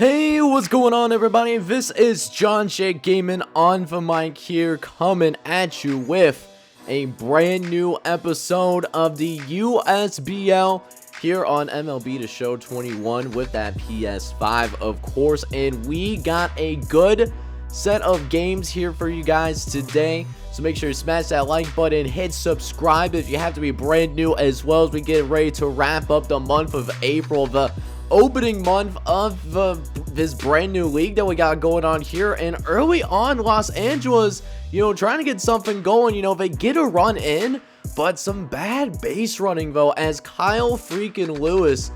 Hey, what's going on, everybody? This is John Shea Gaming on the mic here, coming at you with a brand new episode of the USBL here on MLB The Show 21 with that PS5, of course. And we got a good set of games here for you guys today. So make sure you smash that like button, hit subscribe if you have to be brand new, as well as we get ready to wrap up the month of April, the opening month of this brand new league that we got going on here. And early on, Los Angeles, trying to get something going. They get a run in, but some bad base running though, as Kyle freaking Lewis,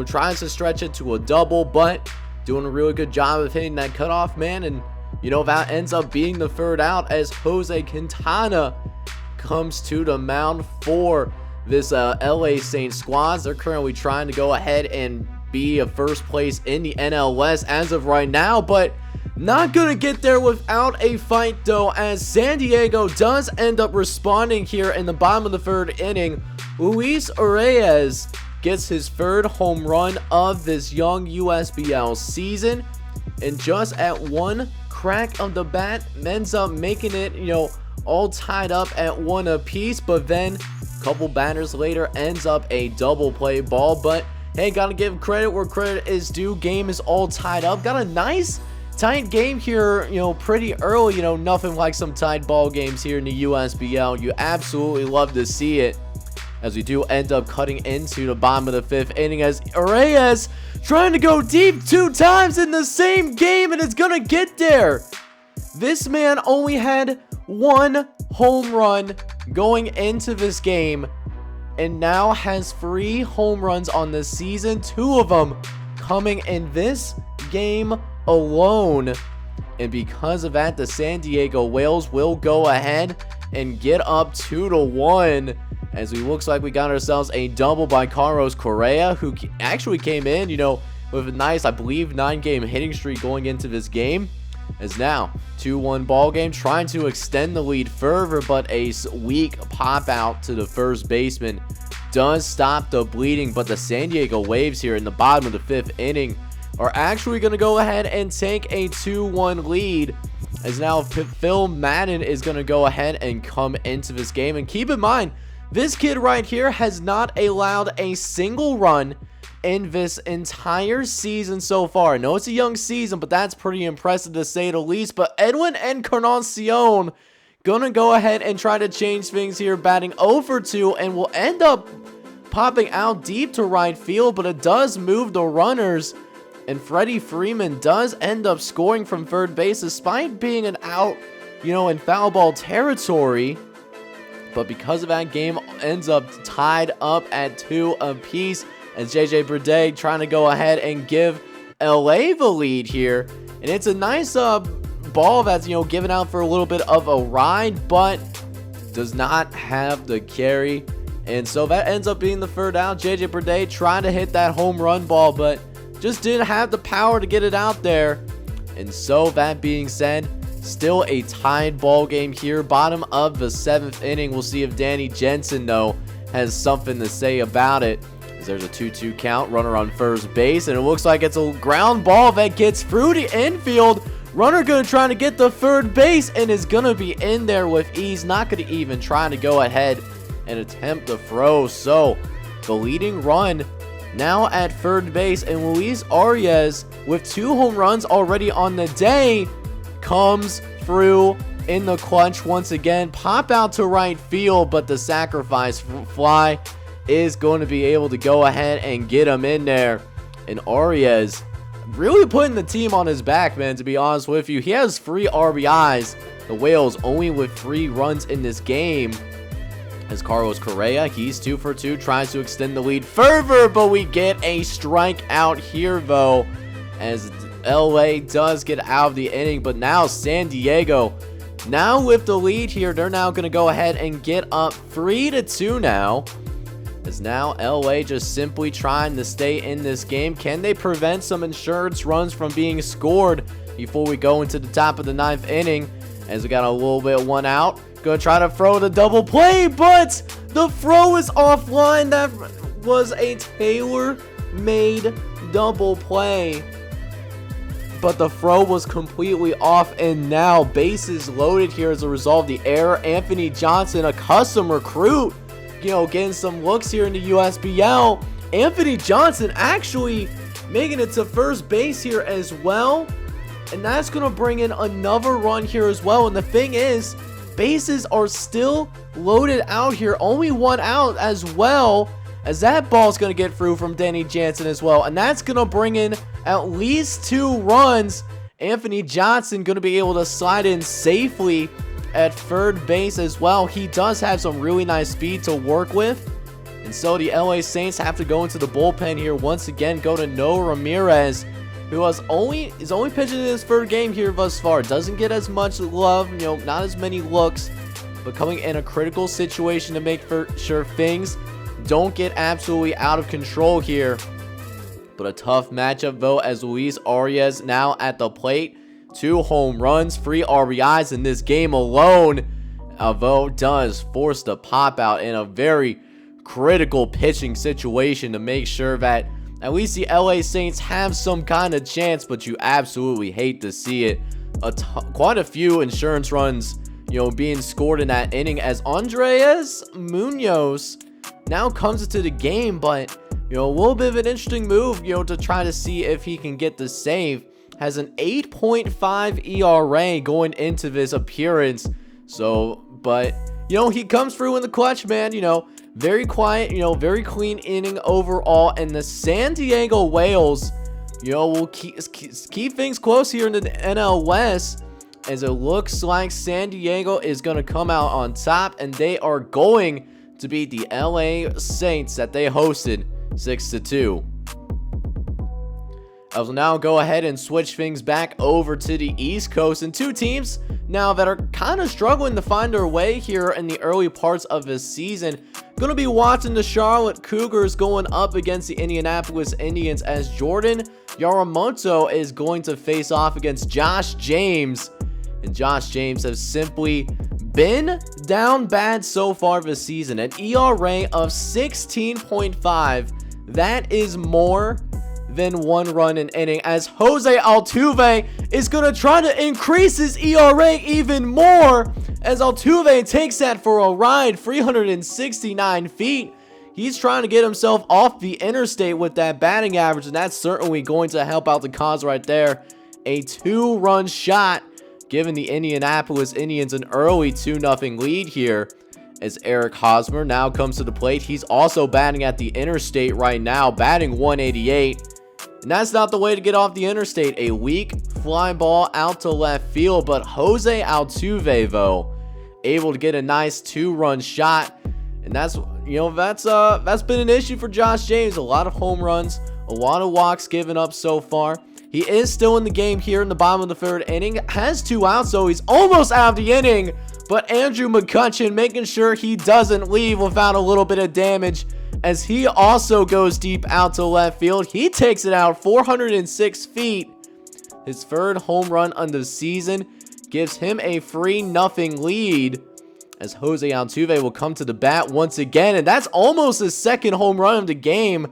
tries to stretch it to a double, but doing a really good job of hitting that cutoff man. And that ends up being the third out as Jose Quintana comes to the mound for this LA Saints squads. They're currently trying to go ahead and be a first place in the NL West as of right now, but not gonna get there without a fight though, as San Diego does end up responding here in the bottom of the third inning. Luis Reyes gets his third home run of this young USBL season, and just at one crack of the bat ends up making it all tied up at one apiece. But then a couple batters later ends up a double play ball. But hey, gotta give credit where credit is due. Game is all tied up. Got a nice tight game here, pretty early. Nothing like some tight ball games here in the USBL. You absolutely love to see it, as we do end up cutting into the bottom of the fifth inning, as Reyes trying to go deep 2 times in the same game, and it's gonna get there. This man only had 1 home run going into this game, and now has 3 home runs on the season, 2 of them coming in this game alone. And because of that, the San Diego Whales will go ahead and get up 2-1, as we looks like we got ourselves a double by Carlos Correa, who actually came in, with a nice, I believe, 9-game hitting streak going into this game. As now 2-1 ball game, trying to extend the lead further, but a weak pop out to the first baseman does stop the bleeding. But the San Diego Waves here in the bottom of the 5th inning are actually going to go ahead and take a 2-1 lead, as now Phil Madden is going to go ahead and come into this game. And keep in mind, this kid right here has not allowed a single run in this entire season so far. I know it's a young season, but that's pretty impressive to say the least. But Edwin Encarnacion gonna go ahead and try to change things here, batting 0-2, and will end up popping out deep to right field, but it does move the runners, and Freddie Freeman does end up scoring from third base despite being an out, in foul ball territory. But because of that, game ends up tied up at 2 apiece, as JJ Berde trying to go ahead and give LA the lead here. And it's a nice ball that's, given out for a little bit of a ride, but does not have the carry. And so that ends up being the third out. JJ Berde trying to hit that home run ball, but just didn't have the power to get it out there. And so that being said, still a tied ball game here, bottom of the 7th inning. We'll see if Danny Jensen, though, has something to say about it. There's a 2-2 count, runner on first base, and it looks like it's a ground ball that gets through the infield. Runner gonna try to get the third base, and is gonna be in there with ease, not gonna even try to go ahead and attempt to throw. So the leading run now at third base, and Luis Reyes, with 2 home runs already on the day, comes through in the clutch once again. Pop out to right field, but the sacrifice fly is going to be able to go ahead and get him in there. And Arias really putting the team on his back, man, to be honest with you. He has 3 RBIs. The Whales only with 3 runs in this game. As Carlos Correa, he's 2 for 2, tries to extend the lead further, but we get a strikeout here, though, as LA does get out of the inning. But now San Diego, now with the lead here, they're now going to go ahead and get up 3-2 now. As now LA just simply trying to stay in this game. Can they prevent some insurance runs from being scored before we go into the top of the 9th inning? As we got a little bit 1 out. Gonna try to throw the double play, but the throw is offline. That was a tailor-made double play. but the throw was completely off, and now bases loaded here as a result of the error. Anthony Johnson, a custom recruit, you know, getting some looks here in the USBL. Anthony Johnson actually making it to first base here as well, and that's going to bring in another run here as well. And the thing is, bases are still loaded out here, only one out as well, as that ball's going to get through from Danny Jansen as well, and that's going to bring in at least 2 runs. Anthony Johnson going to be able to slide in safely at third base as well. He does have some really nice speed to work with, and so the LA Saints have to go into the bullpen here once again. Go to Noah Ramirez, who is only pitching in his third game here thus far. Doesn't get as much love, you know, not as many looks, but coming in a critical situation to make sure things don't get absolutely out of control here. But a tough matchup though, as Luis Arias now at the plate. 2 home runs, 3 RBIs in this game alone. Although does force the pop out in a very critical pitching situation to make sure that at least the LA Saints have some kind of chance, but you absolutely hate to see it. Quite a few insurance runs, you know, being scored in that inning, as Andres Munoz now comes into the game, but you know, a little bit of an interesting move, you know, to try to see if he can get the save. Has an 8.5 ERA going into this appearance. So, but you know, he comes through in the clutch, man. You know, very quiet, you know, very clean inning overall. And the San Diego Whales, you know, will keep things close here in the NL West, as it looks like San Diego is going to come out on top, and they are going to beat the LA Saints that they hosted 6-2. I will now go ahead and switch things back over to the East Coast, and 2 teams now that are kind of struggling to find their way here in the early parts of this season. Going to be watching the Charlotte Cougars going up against the Indianapolis Indians, as Jordan Yamamoto is going to face off against Josh James. And Josh James has simply been down bad so far this season. An ERA of 16.5. That is more than 1 run an inning, as José Altuve is going to try to increase his ERA even more, as Altuve takes that for a ride. 369 feet. He's trying to get himself off the interstate with that batting average, and that's certainly going to help out the cause right there. A 2-run shot, giving the Indianapolis Indians an early 2-0 lead here, as Eric Hosmer now comes to the plate. He's also batting at the interstate right now, batting 188. And that's not the way to get off the interstate. A weak fly ball out to left field, but José Altuve, though, able to get a nice 2-run shot. And that's, you know, that's been an issue for Josh James. A lot of home runs, a lot of walks given up so far. He is still in the game here in the bottom of the 3rd inning. Has 2 outs, so he's almost out of the inning. But Andrew McCutchen making sure he doesn't leave without a little bit of damage, as he also goes deep out to left field. He takes it out 406 feet. His 3rd home run on the season gives him a 3-0 lead, as José Altuve will come to the bat once again. And that's almost his 2nd home run of the game,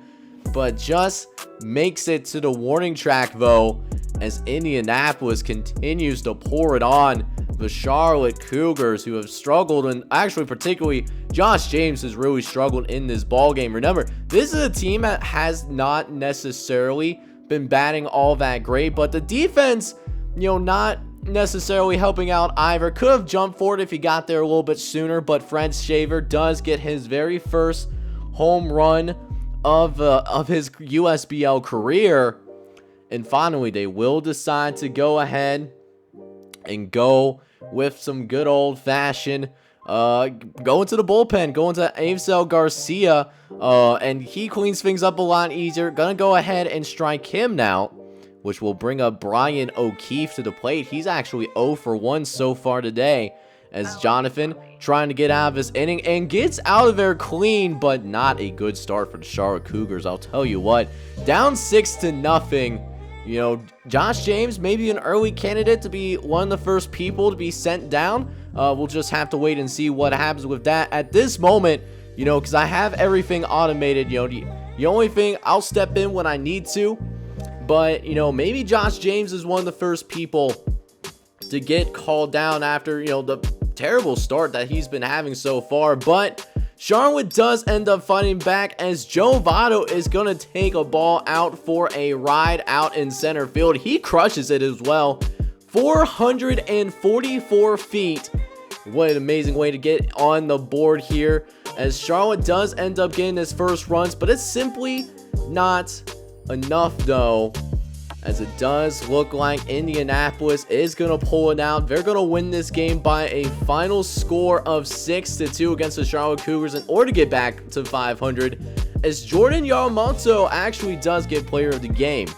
but just makes it to the warning track though, as Indianapolis continues to pour it on the Charlotte Cougars, who have struggled, and actually particularly Josh James has really struggled in this ball game. Remember, this is a team that has not necessarily been batting all that great, but the defense, you know, not necessarily helping out either. Could have jumped for it if he got there a little bit sooner, but Fred Shaver does get his very first home run of his USBL career. And finally, they will decide to go ahead and go with some good old-fashioned going to the bullpen, going to Avisel Garcia, and he cleans things up a lot easier. Gonna go ahead and strike him now, which will bring up Brian O'Keefe to the plate. He's actually 0 for 1 so far today, as Jonathan trying to get out of this inning and gets out of there clean, but not a good start for the Charlotte Cougars. I'll tell you what, down 6-0. You know, Josh James may be an early candidate to be one of the first people to be sent down. We'll just have to wait and see what happens with that at this moment, you know, because I have everything automated. You know, the only thing, I'll step in when I need to, But, you know, maybe Josh James is one of the first people to get called down after, you know, the terrible start that he's been having so far. But Charlotte does end up fighting back as Joe Votto is going to take a ball out for a ride out in center field. He crushes it as well. 444 feet. What an amazing way to get on the board here, as Charlotte does end up getting his first runs, but it's simply not enough though, as it does look like Indianapolis is going to pull it out. They're going to win this game by a final score of 6-2 against the Charlotte Cougars in order to get back to 500, as Jordan Yamamoto actually does get player of the game.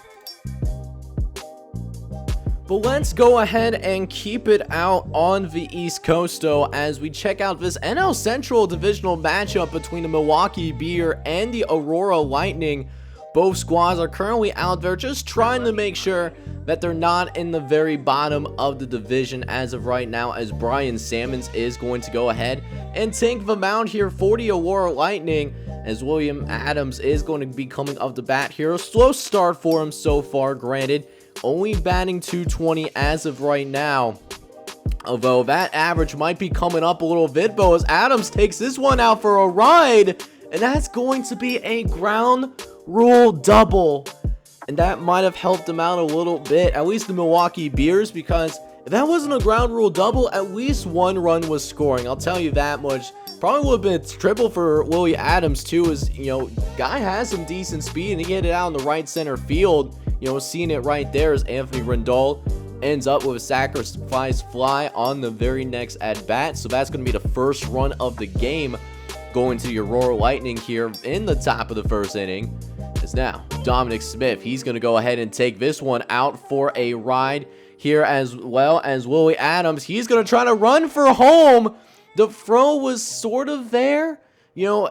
But let's go ahead and keep it out on the East Coast though, as we check out this NL Central divisional matchup between the Milwaukee Beer and the Aurora Lightning. Both squads are currently out there just trying to make sure that they're not in the very bottom of the division as of right now, as Brian Sammons is going to go ahead and take the mound here for the Aurora Lightning, as William Adams is going to be coming up the bat here. A slow start for him so far, granted. Only batting .220 as of right now. Although that average might be coming up a little bit, though, as Adams takes this one out for a ride. And that's going to be a ground rule double. And that might have helped him out a little bit, at least the Milwaukee Beers, because if that wasn't a ground rule double, at least one run was scoring. I'll tell you that much. Probably would have been a triple for Willie Adams too, as, you know, guy has some decent speed and he hit it out in the right center field. You know, seeing it right there as Anthony Rendon ends up with a sacrifice fly on the very next at-bat. So that's going to be the first run of the game going to the Aurora Lightning here in the top of the first inning. As now, Dominic Smith, he's going to go ahead and take this one out for a ride here, as well as Willie Adams. He's going to try to run for home. The throw was sort of there. You know,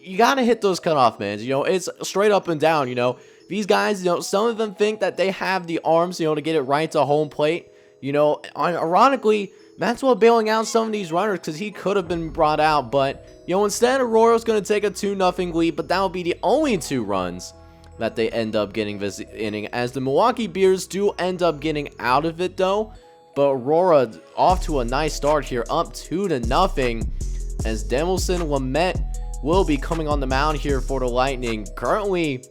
you got to hit those cutoff mans. You know, it's straight up and down, you know. These guys, you know, some of them think that they have the arms, you know, to get it right to home plate. You know, ironically, Maxwell bailing out some of these runners because he could have been brought out. But, you know, instead, Aurora's going to take a 2-0 lead. But that will be the only 2 runs that they end up getting this inning, as the Milwaukee Beers do end up getting out of it, though. But Aurora off to a nice start here, up 2-0, as Demilson Lamet will be coming on the mound here for the Lightning. Currently,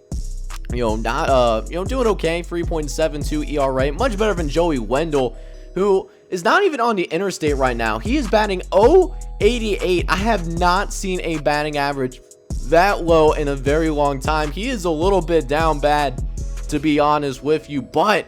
you know, not, doing okay, 3.72 ERA, much better than Joey Wendell, who is not even on the interstate right now. He is batting .088. I have not seen a batting average that low in a very long time. He is a little bit down bad, to be honest with you, but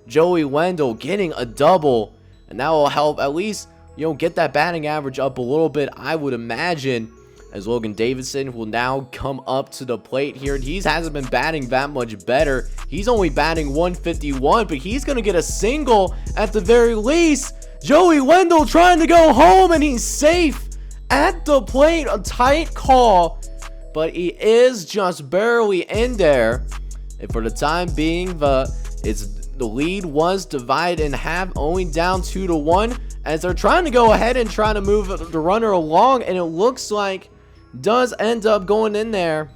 Joey Wendell getting a double, and that will help at least, you know, get that batting average up a little bit, I would imagine, as Logan Davidson will now come up to the plate here. And he hasn't been batting that much better. He's only batting .151, but he's going to get a single at the very least. Joey Wendell trying to go home, and he's safe at the plate. A tight call, but he is just barely in there. And for the time being, the lead was divided in half, only down 2-1, as they're trying to go ahead and try to move the runner along, and it looks like does end up going in there,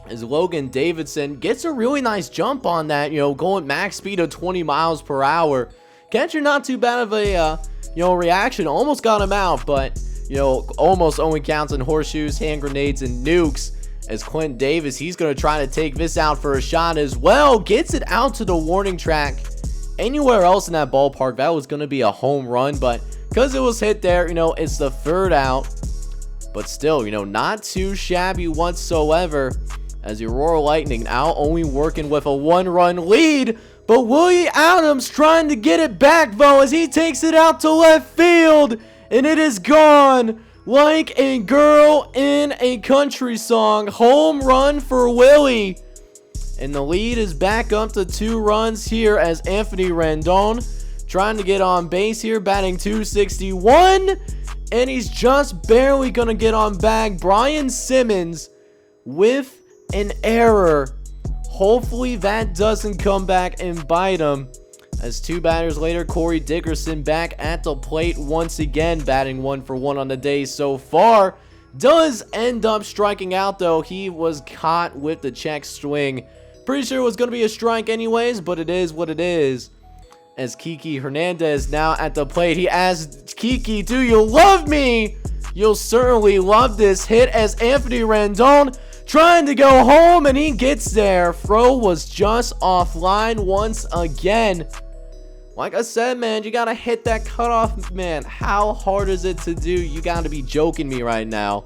as Logan Davidson gets a really nice jump on that, you know, going max speed of 20 miles per hour. Catcher not too bad of a reaction, almost got him out, but, you know, almost only counts in horseshoes, hand grenades, and nukes, as Clint Davis, he's going to try to take this out for a shot as well, gets it out to the warning track. Anywhere else in that ballpark, that was going to be a home run, but because it was hit there, you know, it's the third out. But still, you know, not too shabby whatsoever, as the Aurora Lightning now only working with a 1-run lead. But Willie Adams trying to get it back, though, as he takes it out to left field, and it is gone like a girl in a country song. Home run for Willie, and the lead is back up to 2 runs here, as Anthony Rendon trying to get on base here, batting .261. And he's just barely going to get on bag. Brian Simmons with an error. Hopefully that doesn't come back and bite him. As 2 batters later, Corey Dickerson back at the plate once again, batting 1 for 1 on the day so far. Does end up striking out, though. He was caught with the check swing Pretty sure it was going to be a strike anyways, but it is what it is. As Kiki Hernandez now at the plate, he asks Kiki, do you love me? You'll certainly love this hit as Anthony Rendon trying to go home, and he gets there. Throw was just offline once again. Like I said, man, you got to hit that cutoff, man. How hard is it to do? You got to be joking me right now.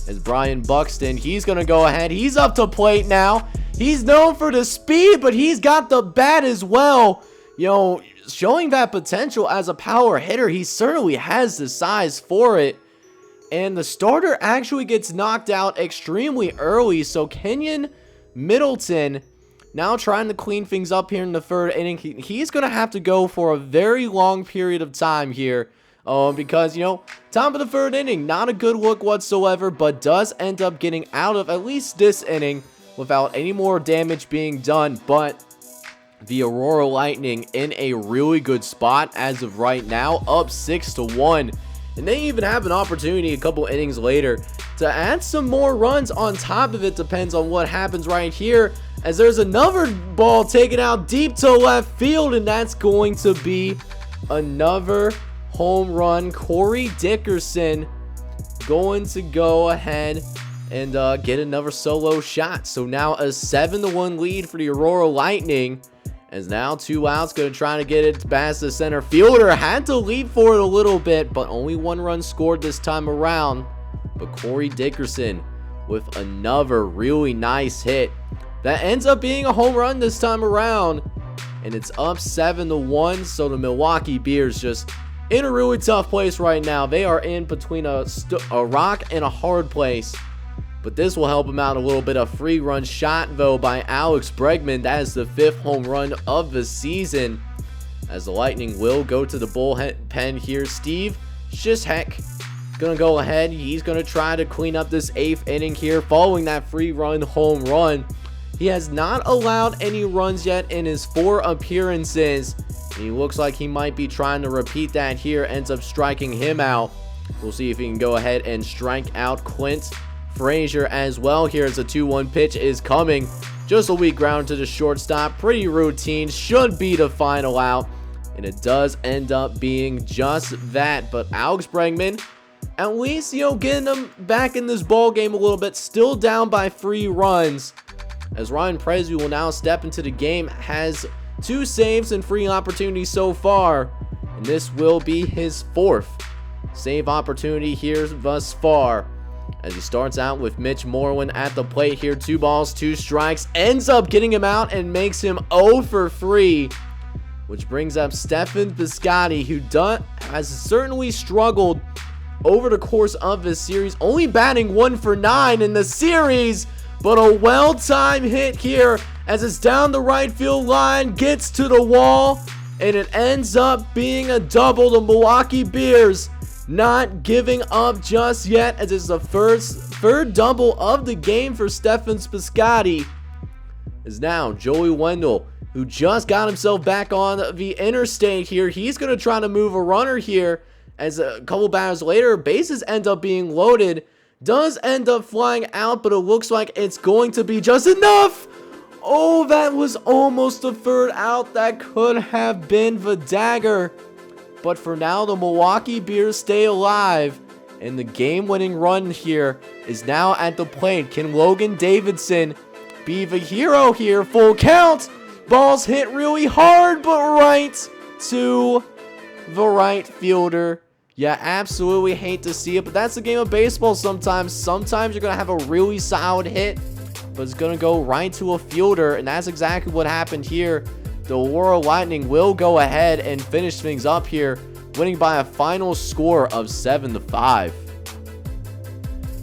As Brian Buxton, he's going to go ahead. He's up to plate now. He's known for the speed, but he's got the bat as well. You know, showing that potential as a power hitter, he certainly has the size for it. And the starter actually gets knocked out extremely early. So Kenyon Middleton now trying to clean things up here in the third inning. He's going to have to go for a very long period of time here. Because, you know, top of the third inning, not a good look whatsoever, but does end up getting out of at least this inning without any more damage being done. But the Aurora Lightning in a really good spot as of right now, up 6-1. And they even have an opportunity a couple innings later to add some more runs on top of it. Depends on what happens right here, as there's another ball taken out deep to left field, and that's going to be another home run. Corey Dickerson going to go ahead and get another solo shot. So now a 7-1 lead for the Aurora Lightning. As now 2 outs, going to try to get it past the center fielder. Had to leap for it a little bit, but only 1 run scored this time around. But Corey Dickerson with another really nice hit. That ends up being a home run this time around. And it's up 7-1. So the Milwaukee Bears just in a really tough place right now. They are in between a rock and a hard place. But this will help him out a little bit. A free run shot, though, by Alex Bregman. That is the 5th home run of the season. As the Lightning will go to the bullpen here. Steve Shishek going to go ahead. He's going to try to clean up this 8th inning here following that free run home run. He has not allowed any runs yet in his 4 appearances. And he looks like he might be trying to repeat that here. Ends up striking him out. We'll see if he can go ahead and strike out Clint Frazier as well here as a 2-1 pitch is coming. Just a weak ground to the shortstop. Pretty routine. Should be the final out. And it does end up being just that. But Alex Bregman, at least, you know, getting them back in this ball game a little bit. Still down by 3 runs. As Ryan Pressey will now step into the game. Has 2 saves and 3 opportunities so far. And this will be his 4th save opportunity here thus far. As he starts out with Mitch Moreland at the plate here. 2 balls, 2 strikes. Ends up getting him out and makes him 0 for 3. Which brings up Stephen Piscotty, who has certainly struggled over the course of this series. Only batting 1 for 9 in the series. But a well-timed hit here as it's down the right field line. Gets to the wall. And it ends up being a double. The Milwaukee Bears not giving up just yet, as it's the third double of the game for Stephen Piscotty. Is now Joey Wendell, who just got himself back on the interstate here. He's going to try to move a runner here, as a couple batters later, bases end up being loaded. Does end up flying out, but it looks like it's going to be just enough. Oh, that was almost the 3rd out. That could have been the dagger. But for now, the Milwaukee Bears stay alive. And the game-winning run here is now at the plate. Can Logan Davidson be the hero here? Full count. Ball's hit really hard, but right to the right fielder. Yeah, absolutely hate to see it, but that's the game of baseball sometimes. Sometimes you're going to have a really solid hit, but it's going to go right to a fielder, and that's exactly what happened here. The Aurora Lightning will go ahead and finish things up here, winning by a final score of 7-5.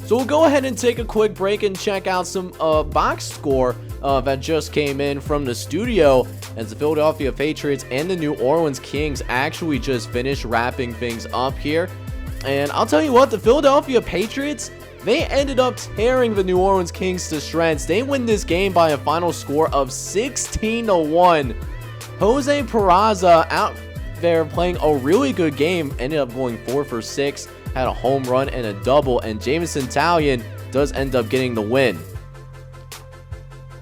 So we'll go ahead and take a quick break and check out some box score that just came in from the studio, as the Philadelphia Patriots and the New Orleans Kings actually just finished wrapping things up here. And I'll tell you what, the Philadelphia Patriots, they ended up tearing the New Orleans Kings to shreds. They win this game by a final score of 16-1. Jose Peraza out there playing a really good game, ended up going 4 for 6, had a home run and a double, and Jameson Taillon does end up getting the win.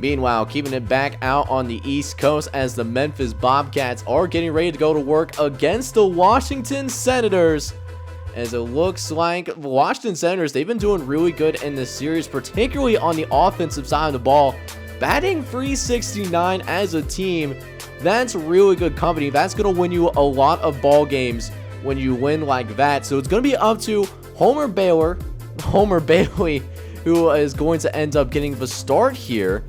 Meanwhile, keeping it back out on the East Coast as the Memphis Bobcats are getting ready to go to work against the Washington Senators. As it looks like the Washington Senators, they've been doing really good in this series, particularly on the offensive side of the ball. Batting .369 as a team, that's really good company. That's going to win you a lot of ball games when you win like that. So it's going to be up to Homer Bailey, who is going to end up getting the start here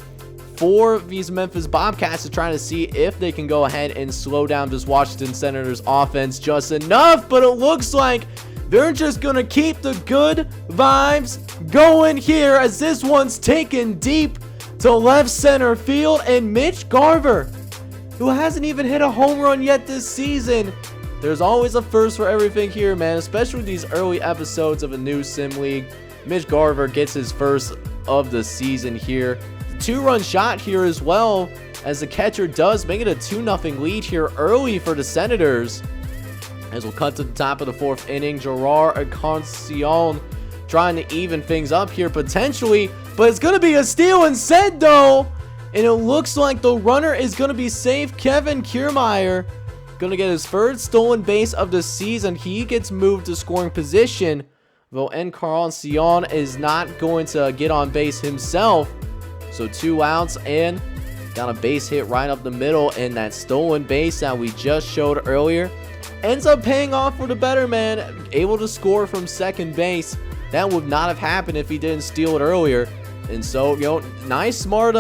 for these Memphis Bobcats to try to see if they can go ahead and slow down this Washington Senators offense just enough. But it looks like they're just going to keep the good vibes going here as this one's taken deep to left center field. And Mitch Garver, who hasn't even hit a home run yet this season. There's always a first for everything here, man, especially these early episodes of a new sim league. Mitch Garver gets his first of the season here. 2-run shot here as well, as the catcher does make it a 2-0 lead here early for the Senators. As we'll cut to the top of the 4th inning, Gerard Concepcion trying to even things up here potentially, but it's going to be a steal instead though, and it looks like the runner is going to be safe. Kevin Kiermaier going to get his first stolen base of the season. He gets moved to scoring position, though Encarnacion is not going to get on base himself. So 2 outs and got a base hit right up the middle, and that stolen base that we just showed earlier ends up paying off for the better man, able to score from second base. That would not have happened if he didn't steal it earlier. And so, nice, smart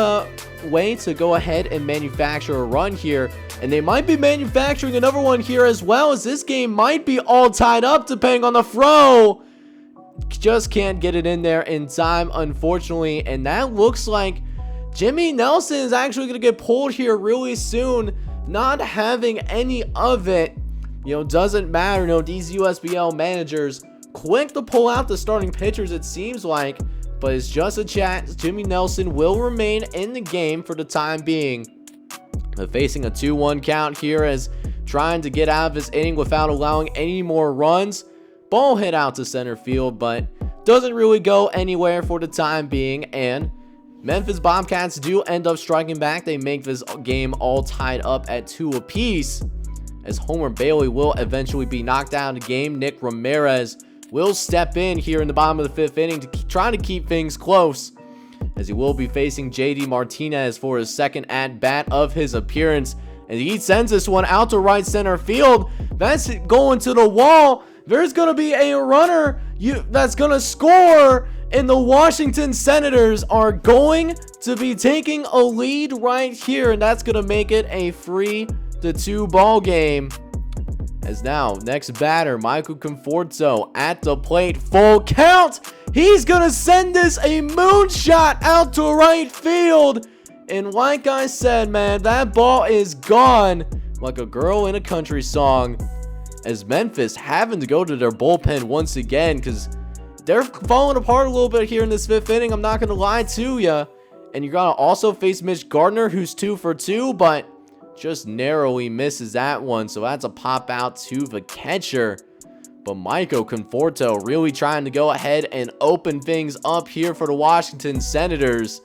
way to go ahead and manufacture a run here. And they might be manufacturing another one here as well, as this game might be all tied up depending on the throw. Just can't get it in there in time, unfortunately. And that looks like Jimmy Nelson is actually going to get pulled here really soon. Not having any of it, doesn't matter. These USBL managers quick to pull out the starting pitchers, it seems like. But it's just a chat. Jimmy Nelson will remain in the game for the time being. Facing a 2-1 count here, as trying to get out of this inning without allowing any more runs. Ball hit out to center field, but doesn't really go anywhere for the time being. And Memphis Bobcats do end up striking back. They make this game all tied up at 2 apiece, as Homer Bailey will eventually be knocked out of the game. Nick Ramirez will step in here in the bottom of the 5th inning to try to keep things close, as he will be facing JD Martinez for his second at-bat of his appearance. And he sends this one out to right center field. That's going to the wall. There's going to be a runner that's going to score, and the Washington Senators are going to be taking a lead right here, and that's going to make it a 3-2 ball game. As now, next batter, Michael Conforto at the plate. Full count. He's going to send this a moonshot out to right field. And like I said, man, that ball is gone like a girl in a country song. As Memphis having to go to their bullpen once again, because they're falling apart a little bit here in this 5th inning. I'm not going to lie to you. And you're going to also face Mitch Gardner, who's 2 for 2, but just narrowly misses that one. So that's a pop out to the catcher. But Michael Conforto really trying to go ahead and open things up here for the Washington Senators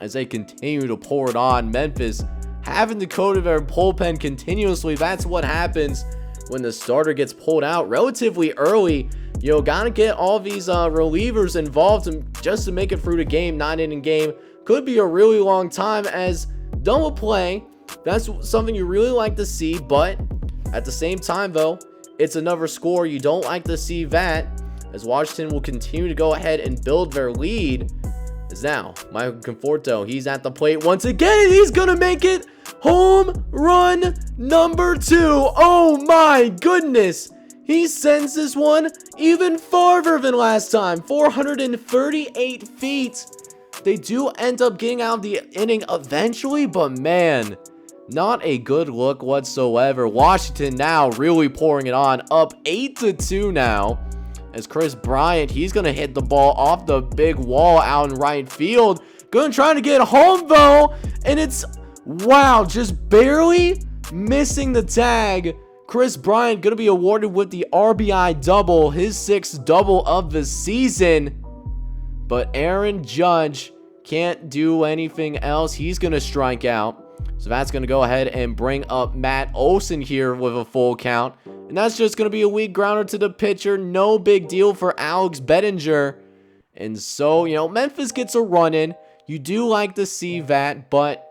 as they continue to pour it on. Memphis having to go to their bullpen continuously. That's what happens when the starter gets pulled out relatively early. Gotta get all these relievers involved just to make it through the game. 9-inning game could be a really long time, as double play, that's something you really like to see. But at the same time, though, it's another score. You don't like to see that, as Washington will continue to go ahead and build their lead. As now, Michael Conforto, he's at the plate once again, and he's going to make it home run number 2. Oh my goodness. He sends this one even farther than last time. 438 feet. They do end up getting out of the inning eventually, but man, not a good look whatsoever. Washington now really pouring it on, up 8-2 now. As Chris Bryant, he's going to hit the ball off the big wall out in right field. Going to try to get home though, and it's, wow, just barely missing the tag. Chris Bryant going to be awarded with the RBI double, his 6th double of the season. But Aaron Judge Can't do anything else. He's going to strike out. So that's going to go ahead and bring up Matt Olson here with a full count. And that's just going to be a weak grounder to the pitcher. No big deal for Alex Bettinger. And so, you know, Memphis gets a run in. You do like to see that, but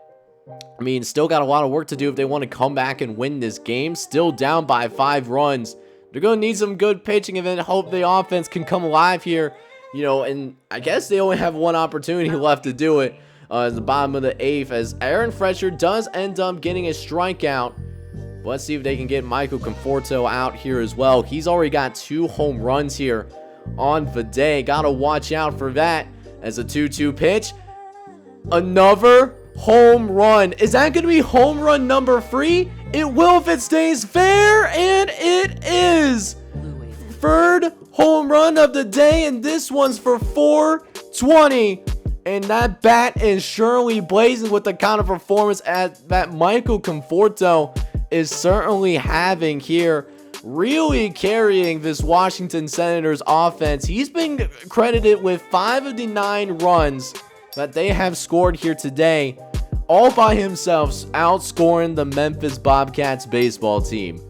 I mean, still got a lot of work to do if they want to come back and win this game. Still down by 5 runs. They're going to need some good pitching and then hope the offense can come alive here. You know, and I guess they only have one opportunity left to do it at the bottom of the 8th, as Aaron Fletcher does end up getting a strikeout. Let's see if they can get Michael Conforto out here as well. He's already got 2 home runs here on the day. Got to watch out for that as a 2-2 pitch. Another home run. Is that going to be home run number 3? It will if it stays fair, and it is. 3rd home run of the day, and this one's for 420. And that bat is surely blazing with the kind of performance that Michael Conforto is certainly having here. Really carrying this Washington Senators offense. He's been credited with 5 of the 9 runs that they have scored here today, all by himself, outscoring the Memphis Bobcats baseball team.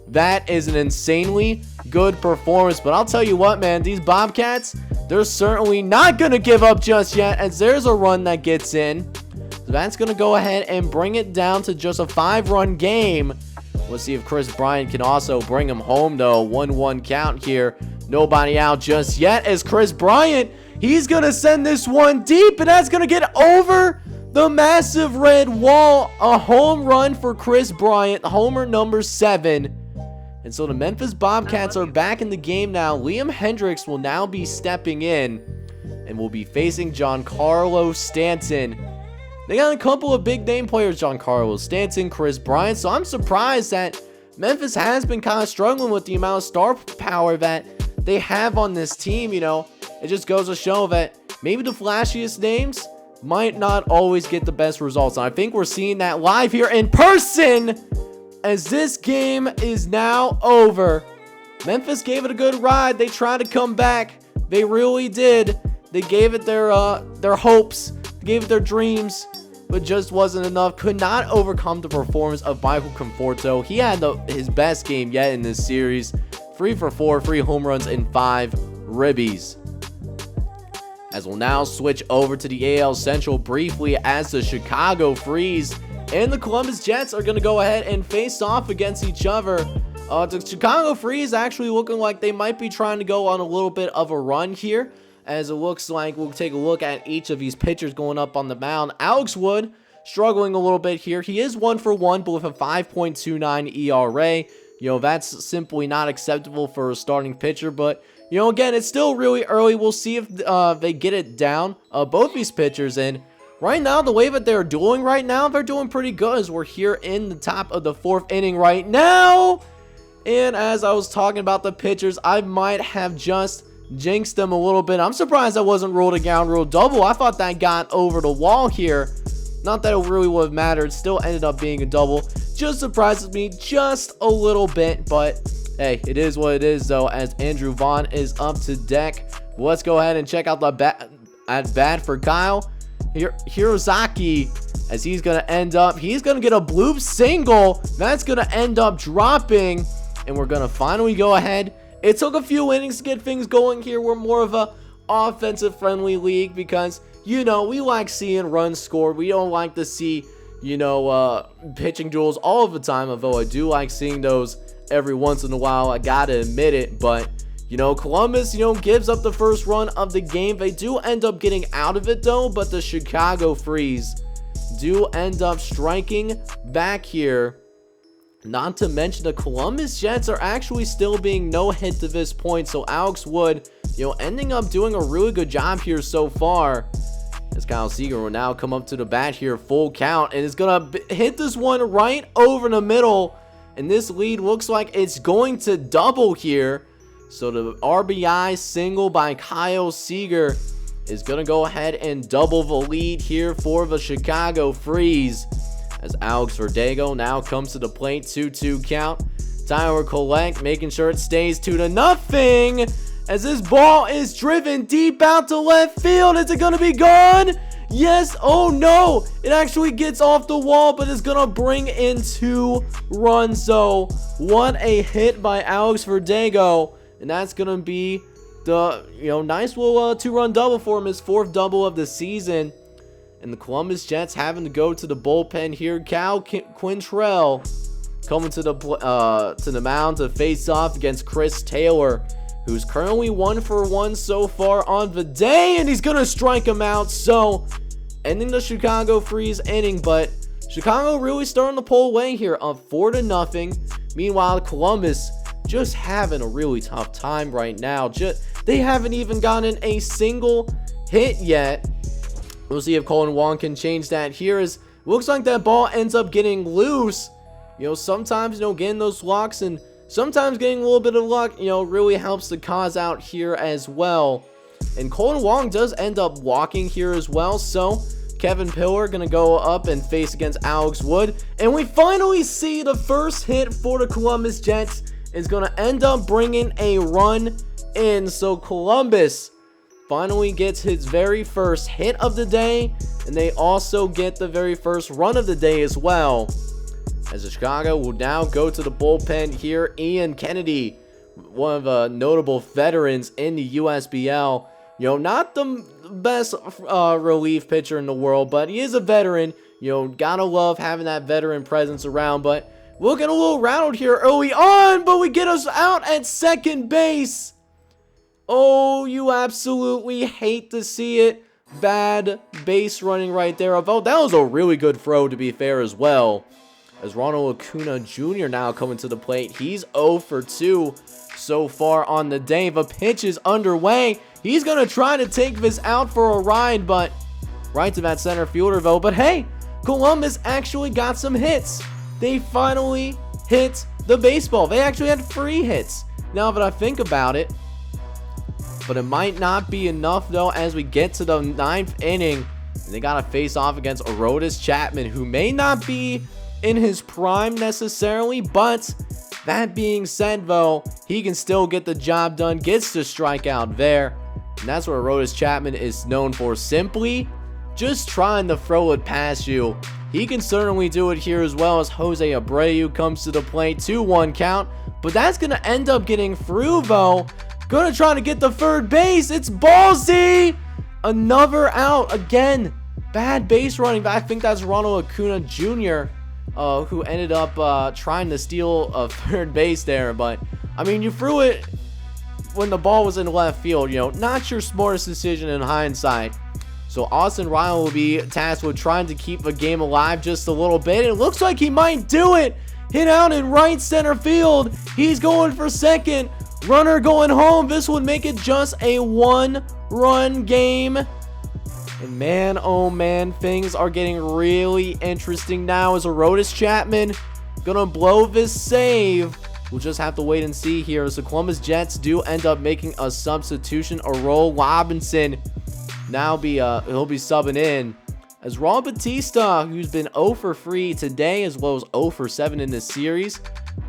That is an insanely good performance. But I'll tell you what, man, these Bobcats, they're certainly not going to give up just yet, as there's a run that gets in. So that's going to go ahead and bring it down to just a 5-run game. Let's see if Chris Bryant can also bring him home, though. 1-1 count here. Nobody out just yet, as Chris Bryant, he's going to send this one deep, and that's going to get over the massive red wall. A home run for Chris Bryant, homer number 7. And so the Memphis Bobcats are back in the game now. Liam Hendricks will now be stepping in and will be facing Giancarlo Stanton. They got a couple of big name players, Giancarlo Stanton, Chris Bryant. So I'm surprised that Memphis has been kind of struggling with the amount of star power that they have on this team. You know, it just goes to show that maybe the flashiest names might not always get the best results. And I think we're seeing that live here in person, as this game is now over. Memphis gave it a good ride. They tried to come back. They really did. They gave it their hopes, gave it their dreams, but just wasn't enough. Could not overcome the performance of Michael Conforto. He had his best game yet in this series. 3 for 4, 3 home runs and 5 ribbies. As we'll now switch over to the AL Central briefly, as the Chicago Freeze and the Columbus Jets are going to go ahead and face off against each other. The Chicago Freeze actually looking like they might be trying to go on a little bit of a run here, as it looks like we'll take a look at each of these pitchers going up on the mound. Alex Wood struggling a little bit here. He is 1 for 1, but with a 5.29 ERA. You know, that's simply not acceptable for a starting pitcher, but you know, again, it's still really early. We'll see if they get it down, both these pitchers. And right now, the way that they're doing right now, they're doing pretty good, as we're here in the top of the 4th inning right now. And as I was talking about the pitchers, I might have just jinxed them a little bit. I'm surprised that wasn't ruled a ground rule double. I thought that got over the wall here. Not that it really would have mattered. Still ended up being a double. Just surprises me just a little bit, but hey, it is what it is, though, as Andrew Vaughn is up to deck. Let's go ahead and check out the at-bat for Kyle Hirozaki, as he's going to end up, he's going to get a bloop single. That's going to end up dropping, and we're going to finally go ahead. It took a few innings to get things going here. We're more of a offensive-friendly league because, you know, we like seeing runs scored. We don't like to see, you know, pitching duels all of the time, although I do like seeing those every once in a while. I gotta admit it. But, you know, Columbus, you know, gives up the first run of the game. They do end up getting out of it, though, but the Chicago Freeze do end up striking back here. Not to mention the Columbus Jets are actually still being no hit to this point. So Alex Wood, you know, ending up doing a really good job here so far. As Kyle Seager will now come up to the bat here, full count, and is going to hit this one right over the middle. And this lead looks like it's going to double here. So the RBI single by Kyle Seager is going to go ahead and double the lead here for the Chicago Freeze. As Alex Verdugo now comes to the plate, 2-2 count. Tyler Collect making sure it stays 2-0. As this ball is driven deep out to left field. Is it going to be gone? Yes. Oh, no. It actually gets off the wall, but it's going to bring in 2 runs. So, what a hit by Alex Verdugo. And that's going to be the, nice little 2-run double for him. His 4th double of the season. And the Columbus Jets having to go to the bullpen here. Cal Quintrell coming to the mound to face off against Chris Taylor, who's currently 1 for 1 so far on the day, and he's gonna strike him out. So ending the Chicago Freeze inning, but Chicago really starting to pull away here, up 4-0. Meanwhile, Columbus just having a really tough time right now. They haven't even gotten a single hit yet. We'll see if Colin Wong can change that here. As looks like that ball ends up getting loose. Sometimes, getting those walks and sometimes getting a little bit of luck, really helps the cause out here as well. And Colin Wong does end up walking here as well. So Kevin Pillar going to go up and face against Alex Wood. And we finally see the first hit for the Columbus Jets is going to end up bringing a run in. So Columbus finally gets his very first hit of the day, and they also get the very first run of the day as well. As the Chicago will now go to the bullpen here. Ian Kennedy, one of the notable veterans in the USBL. Not the best relief pitcher in the world, but he is a veteran. Gotta love having that veteran presence around. But we'll get a little rattled here early on, but we get us out at second base. Oh, you absolutely hate to see it. Bad base running right there. Although that was a really good throw, to be fair, as well. As Ronald Acuna Jr. now coming to the plate. He's 0 for 2 so far on the day. The pitch is underway. He's going to try to take this out for a ride, but right to that center fielder, though. But hey, Columbus actually got some hits. They finally hit the baseball. They actually had 3 hits. Now that I think about it, but it might not be enough, though, as we get to the 9th inning. And they got to face off against Aroldis Chapman, who may not be in his prime necessarily. But that being said, though, he can still get the job done. Gets to strike out there. And that's what Aroldis Chapman is known for. Simply just trying to throw it past you. He can certainly do it here as well, as Jose Abreu comes to the plate. 2-1 count. But that's going to end up getting through, though. Gonna try to get the third base. It's ballsy. Another out again. Bad base running. I think that's Ronald Acuna Jr. Who ended up trying to steal a third base there. But I mean, you threw it when the ball was in left field. Not your smartest decision in hindsight. So Austin Ryan will be tasked with trying to keep the game alive just a little bit. It looks like he might do it. Hit out in right center field. He's going for second. Runner going home. This would make it just a 1-run game. And man, oh man, things are getting really interesting now as Aroldis Chapman gonna blow this save. We'll just have to wait and see here as the Columbus Jets do end up making a substitution. Earl Robinson now he'll be subbing in as Ron Batista, who's been 0 for 3 today as well as 0 for 7 in this series,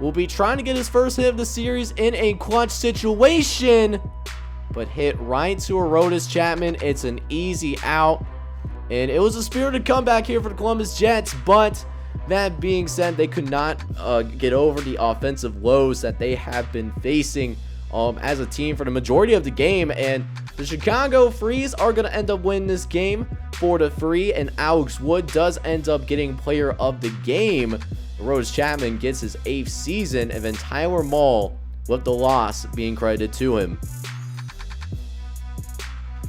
will be trying to get his first hit of the series in a clutch situation, but hit right to Aroldis Chapman. It's an easy out, and it was a spirited comeback here for the Columbus Jets. But that being said, they could not get over the offensive woes that they have been facing as a team for the majority of the game, and the Chicago Freeze are going to end up winning this game 4-3, and Alex Wood does end up getting player of the game. Aroldis Chapman gets his 8th season, and then Tyler Mahle with the loss being credited to him.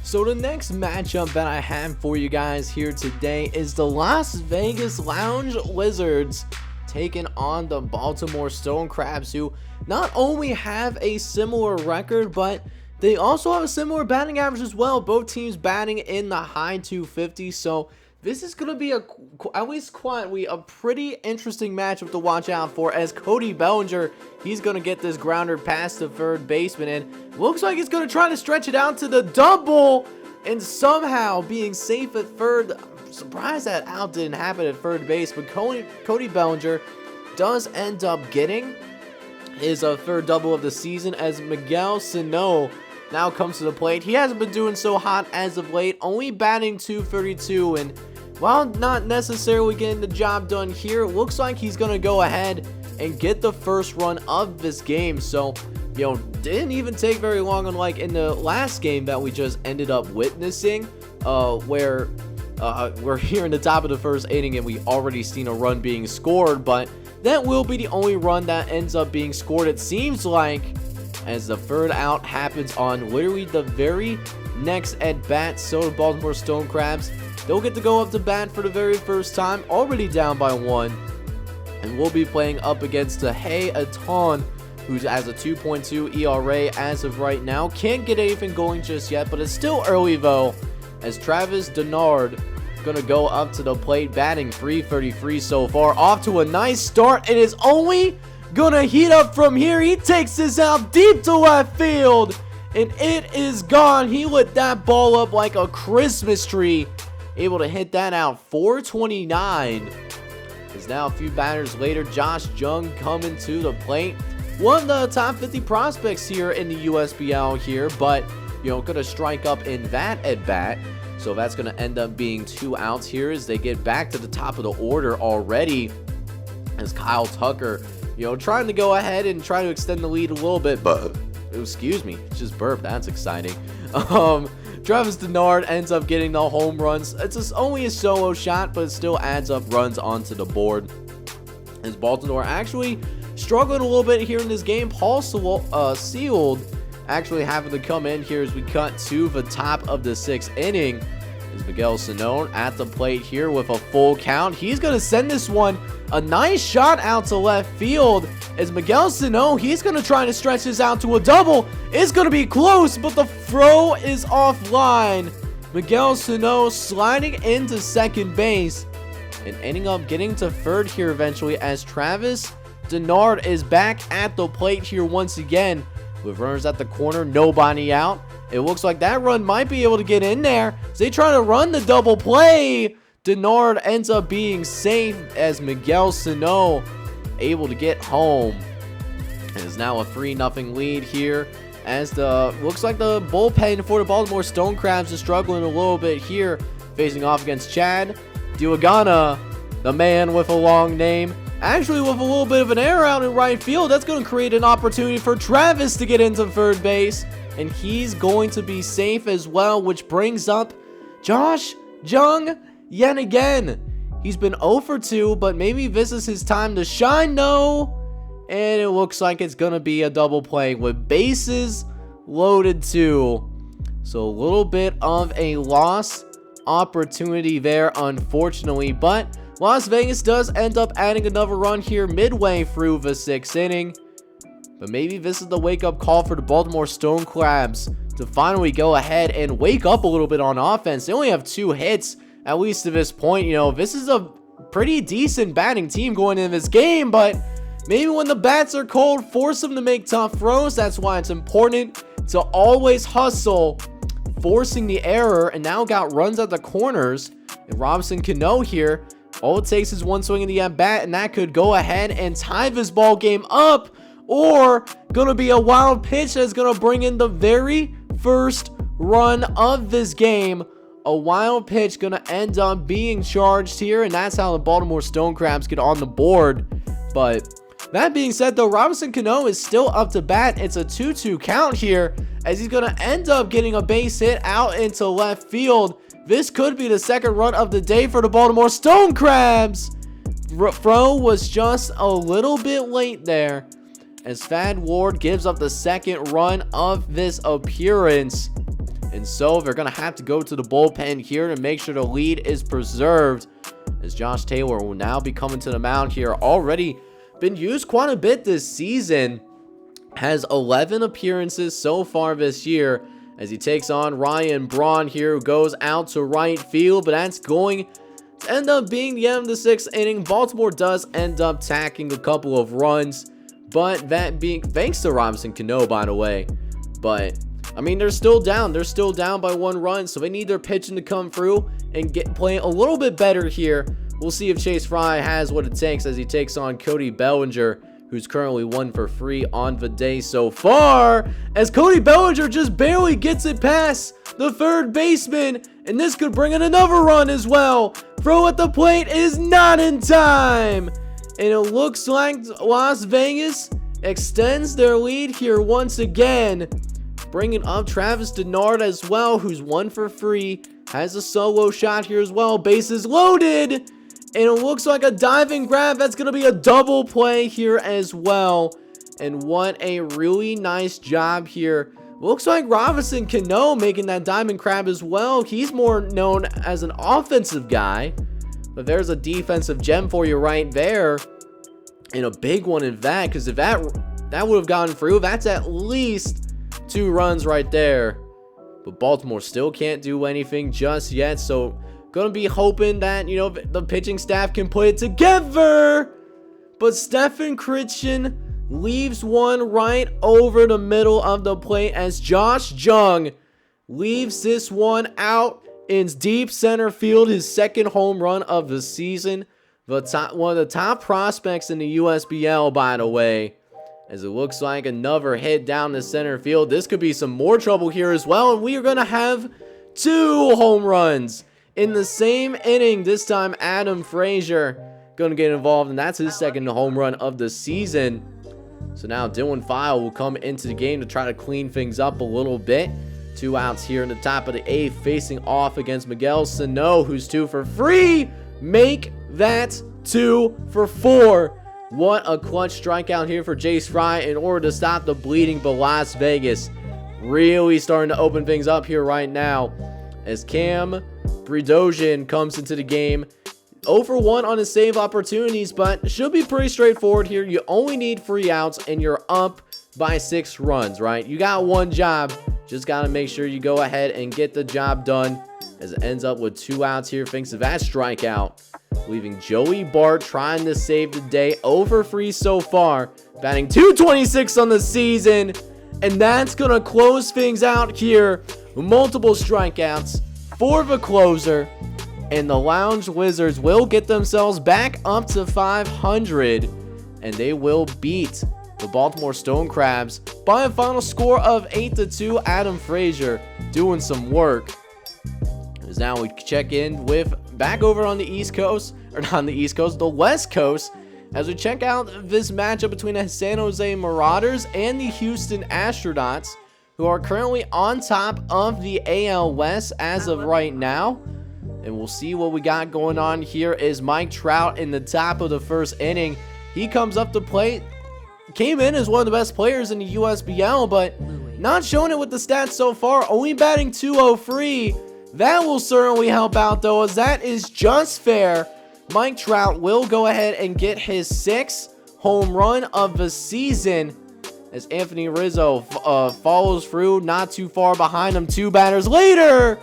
So the next matchup that I have for you guys here today is the Las Vegas Lounge Lizards taking on the Baltimore Stone Crabs, who not only have a similar record, but they also have a similar batting average as well. Both teams batting in the high 250s. So this is going to be at least quietly a pretty interesting matchup to watch out for, as Cody Bellinger, he's going to get this grounder past the third baseman, and looks like he's going to try to stretch it out to the double, and somehow being safe at third. I'm surprised that out didn't happen at third base, but Cody Bellinger does end up getting his third double of the season, as Miguel Sano now comes to the plate. He hasn't been doing so hot as of late, only batting .232, and while not necessarily getting the job done here, it looks like he's going to go ahead and get the first run of this game. So, you know, didn't even take very long, unlike in the last game that we just ended up witnessing, where we're here in the top of the first inning and we already seen a run being scored, but that will be the only run that ends up being scored, it seems like, as the third out happens on literally the very next at-bat. So the Baltimore Stone Crabs, they'll get to go up to bat for the very first time, already down by 1, and we'll be playing up against the Aton, who has a 2.2 ERA as of right now. Can't get anything going just yet, but it's still early though, as Travis Denard gonna go up to the plate, batting .333 so far, off to a nice start. It is only gonna heat up from here. He takes this out deep to left field, and it is gone. He lit that ball up like a Christmas tree, able to hit that out. 429. Is now a few batters later, Josh Jung coming to the plate. One of the top 50 prospects here in the USBL here, but, you know, gonna strike up in that at bat. So that's going to end up being 2 outs here as they get back to the top of the order already, as Kyle Tucker, you know, trying to go ahead and try to extend the lead a little bit, but, excuse me, just burped. That's exciting. Travis Denard ends up getting the home runs. It's only a solo shot, but it still adds up runs onto the board. As Baltimore actually struggling a little bit here in this game. Paul Sealed actually having to come in here as we cut to the top of the 6th inning. Is Miguel Sano at the plate here with a full count. He's going to send this one a nice shot out to left field. As Miguel Sano, he's going to try to stretch this out to a double. It's going to be close, but the throw is offline. Miguel Sano sliding into second base and ending up getting to third here eventually, as Travis Denard is back at the plate here once again. With runners at the corner, nobody out. It looks like that run might be able to get in there. As they try to run the double play, Denard ends up being safe as Miguel Sano able to get home. It is now a 3-0 lead here, as looks like the bullpen for the Baltimore Stone Crabs is struggling a little bit here, facing off against Chad Duagana, the man with a long name. Actually, with a little bit of an error out in right field, that's going to create an opportunity for Travis to get into third base, and he's going to be safe as well, which brings up Josh Jung yet again. He's been 0 for 2, but maybe this is his time to shine, no. And it looks like it's going to be a double play with bases loaded too. So a little bit of a loss opportunity there, unfortunately, but Las Vegas does end up adding another run here midway through the 6th inning. But maybe this is the wake-up call for the Baltimore Stone Crabs to finally go ahead and wake up a little bit on offense. They only have 2 hits, at least to this point. You know, this is a pretty decent batting team going into this game, but maybe when the bats are cold, force them to make tough throws. That's why it's important to always hustle, forcing the error, and now got runs at the corners. And Robinson Cano here, all it takes is one swing in the at-bat, and that could go ahead and tie this ball game up, or gonna be a wild pitch that's gonna bring in the very first run of this game. A wild pitch gonna end up being charged here, and that's how the Baltimore Stone Crabs get on the board. But that being said, though, Robinson Cano is still up to bat. It's a 2-2 count here, as he's gonna end up getting a base hit out into left field. This could be the second run of the day for the Baltimore Stone Crabs. Throw was just a little bit late there, as Thad Ward gives up the second run of this appearance. And so they're going to have to go to the bullpen here to make sure the lead is preserved, as Josh Taylor will now be coming to the mound here. Already been used quite a bit this season. Has 11 appearances so far this year, as he takes on Ryan Braun here, who goes out to right field. But that's going to end up being the end of the 6th inning. Baltimore does end up tacking a couple of runs, but that being thanks to Robinson Cano, by the way. But I mean, they're still down. They're still down by 1 run, so they need their pitching to come through and play a little bit better here. We'll see if Chase Fry has what it takes as he takes on Cody Bellinger who's currently 1 for 3 on the day so far, as Cody Bellinger just barely gets it past the third baseman, and this could bring in another run as well. Throw at the plate is not in time, and it looks like Las Vegas extends their lead here once again, bringing up Travis Denard as well, who's 1 for 3, has a solo shot here as well. Bases loaded. And it looks like a diving grab. That's going to be a double play here as well. And what a really nice job here. Looks like Robinson Cano making that diamond crab as well. He's more known as an offensive guy. But there's a defensive gem for you right there. And a big one in that. Because if that would have gone through, that's at least 2 runs right there. But Baltimore still can't do anything just yet. So gonna be hoping that, you know, the pitching staff can put it together. But Stephen Christian leaves one right over the middle of the plate as Josh Jung leaves this one out in deep center field. His second home run of the season. One of the top prospects in the USBL, by the way. As it looks like another hit down the center field. This could be some more trouble here as well. And we are gonna have 2 home runs in the same inning. This time Adam Frazier going to get involved, and that's his second home run of the season. So now Dylan File will come into the game to try to clean things up a little bit. 2 outs here in the top of the 8th, facing off against Miguel Sano, who's 2 for 3. Make that 2 for 4. What a clutch strikeout here for Jace Fry in order to stop the bleeding, but Las Vegas really starting to open things up here right now as Cam Bredosian comes into the game. 0 for 1 on his save opportunities, but should be pretty straightforward here. You only need 3 outs and you're up by 6 runs, right? You got one job. Just got to make sure you go ahead and get the job done, as it ends up with 2 outs here thanks to that strikeout, leaving Joey Bart trying to save the day. 0 for 3 so far, batting .226 on the season, and that's going to close things out here. Multiple strikeouts for the closer, and the Lounge Wizards will get themselves back up to 500, and they will beat the Baltimore Stone Crabs by a final score of 8-2. Adam Frazier doing some work. As now we check in with back over on the East Coast, or not on the East Coast, the West Coast, as we check out this matchup between the San Jose Marauders and the Houston Astronauts, who are currently on top of the AL West as of right now. And we'll see what we got going on here is Mike Trout in the top of the first inning. He comes up to plate, came in as one of the best players in the USBL, but not showing it with the stats so far. Only batting .203. That will certainly help out, though, as that is just fair. Mike Trout will go ahead and get his 6th home run of the season, as Anthony Rizzo follows through, not too far behind him 2 batters later.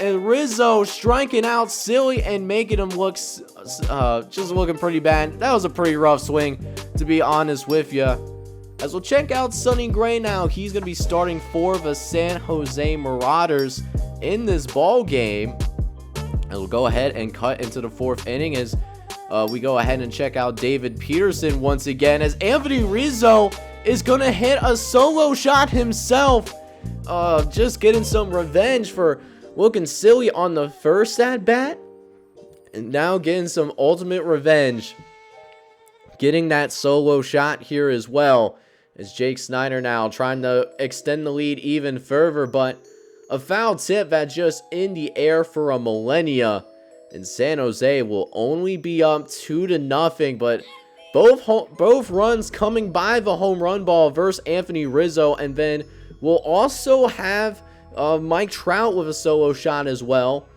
And Rizzo striking out Silly and making him look just looking pretty bad. That was a pretty rough swing, to be honest with you. As we'll check out Sonny Gray now. He's going to be starting for the San Jose Marauders in this ball game. And we'll go ahead and cut into the 4th inning as we go ahead and check out David Peterson once again, as Anthony Rizzo is going to hit a solo shot himself. Just getting some revenge for looking silly on the first at bat, and now getting some ultimate revenge, getting that solo shot here as well, as Jake Snyder now trying to extend the lead even further, but a foul tip that just in the air for a millennia, and San Jose will only be up 2-0, but both runs coming by the home run ball versus Anthony Rizzo, and then we'll also have Mike Trout with a solo shot as well,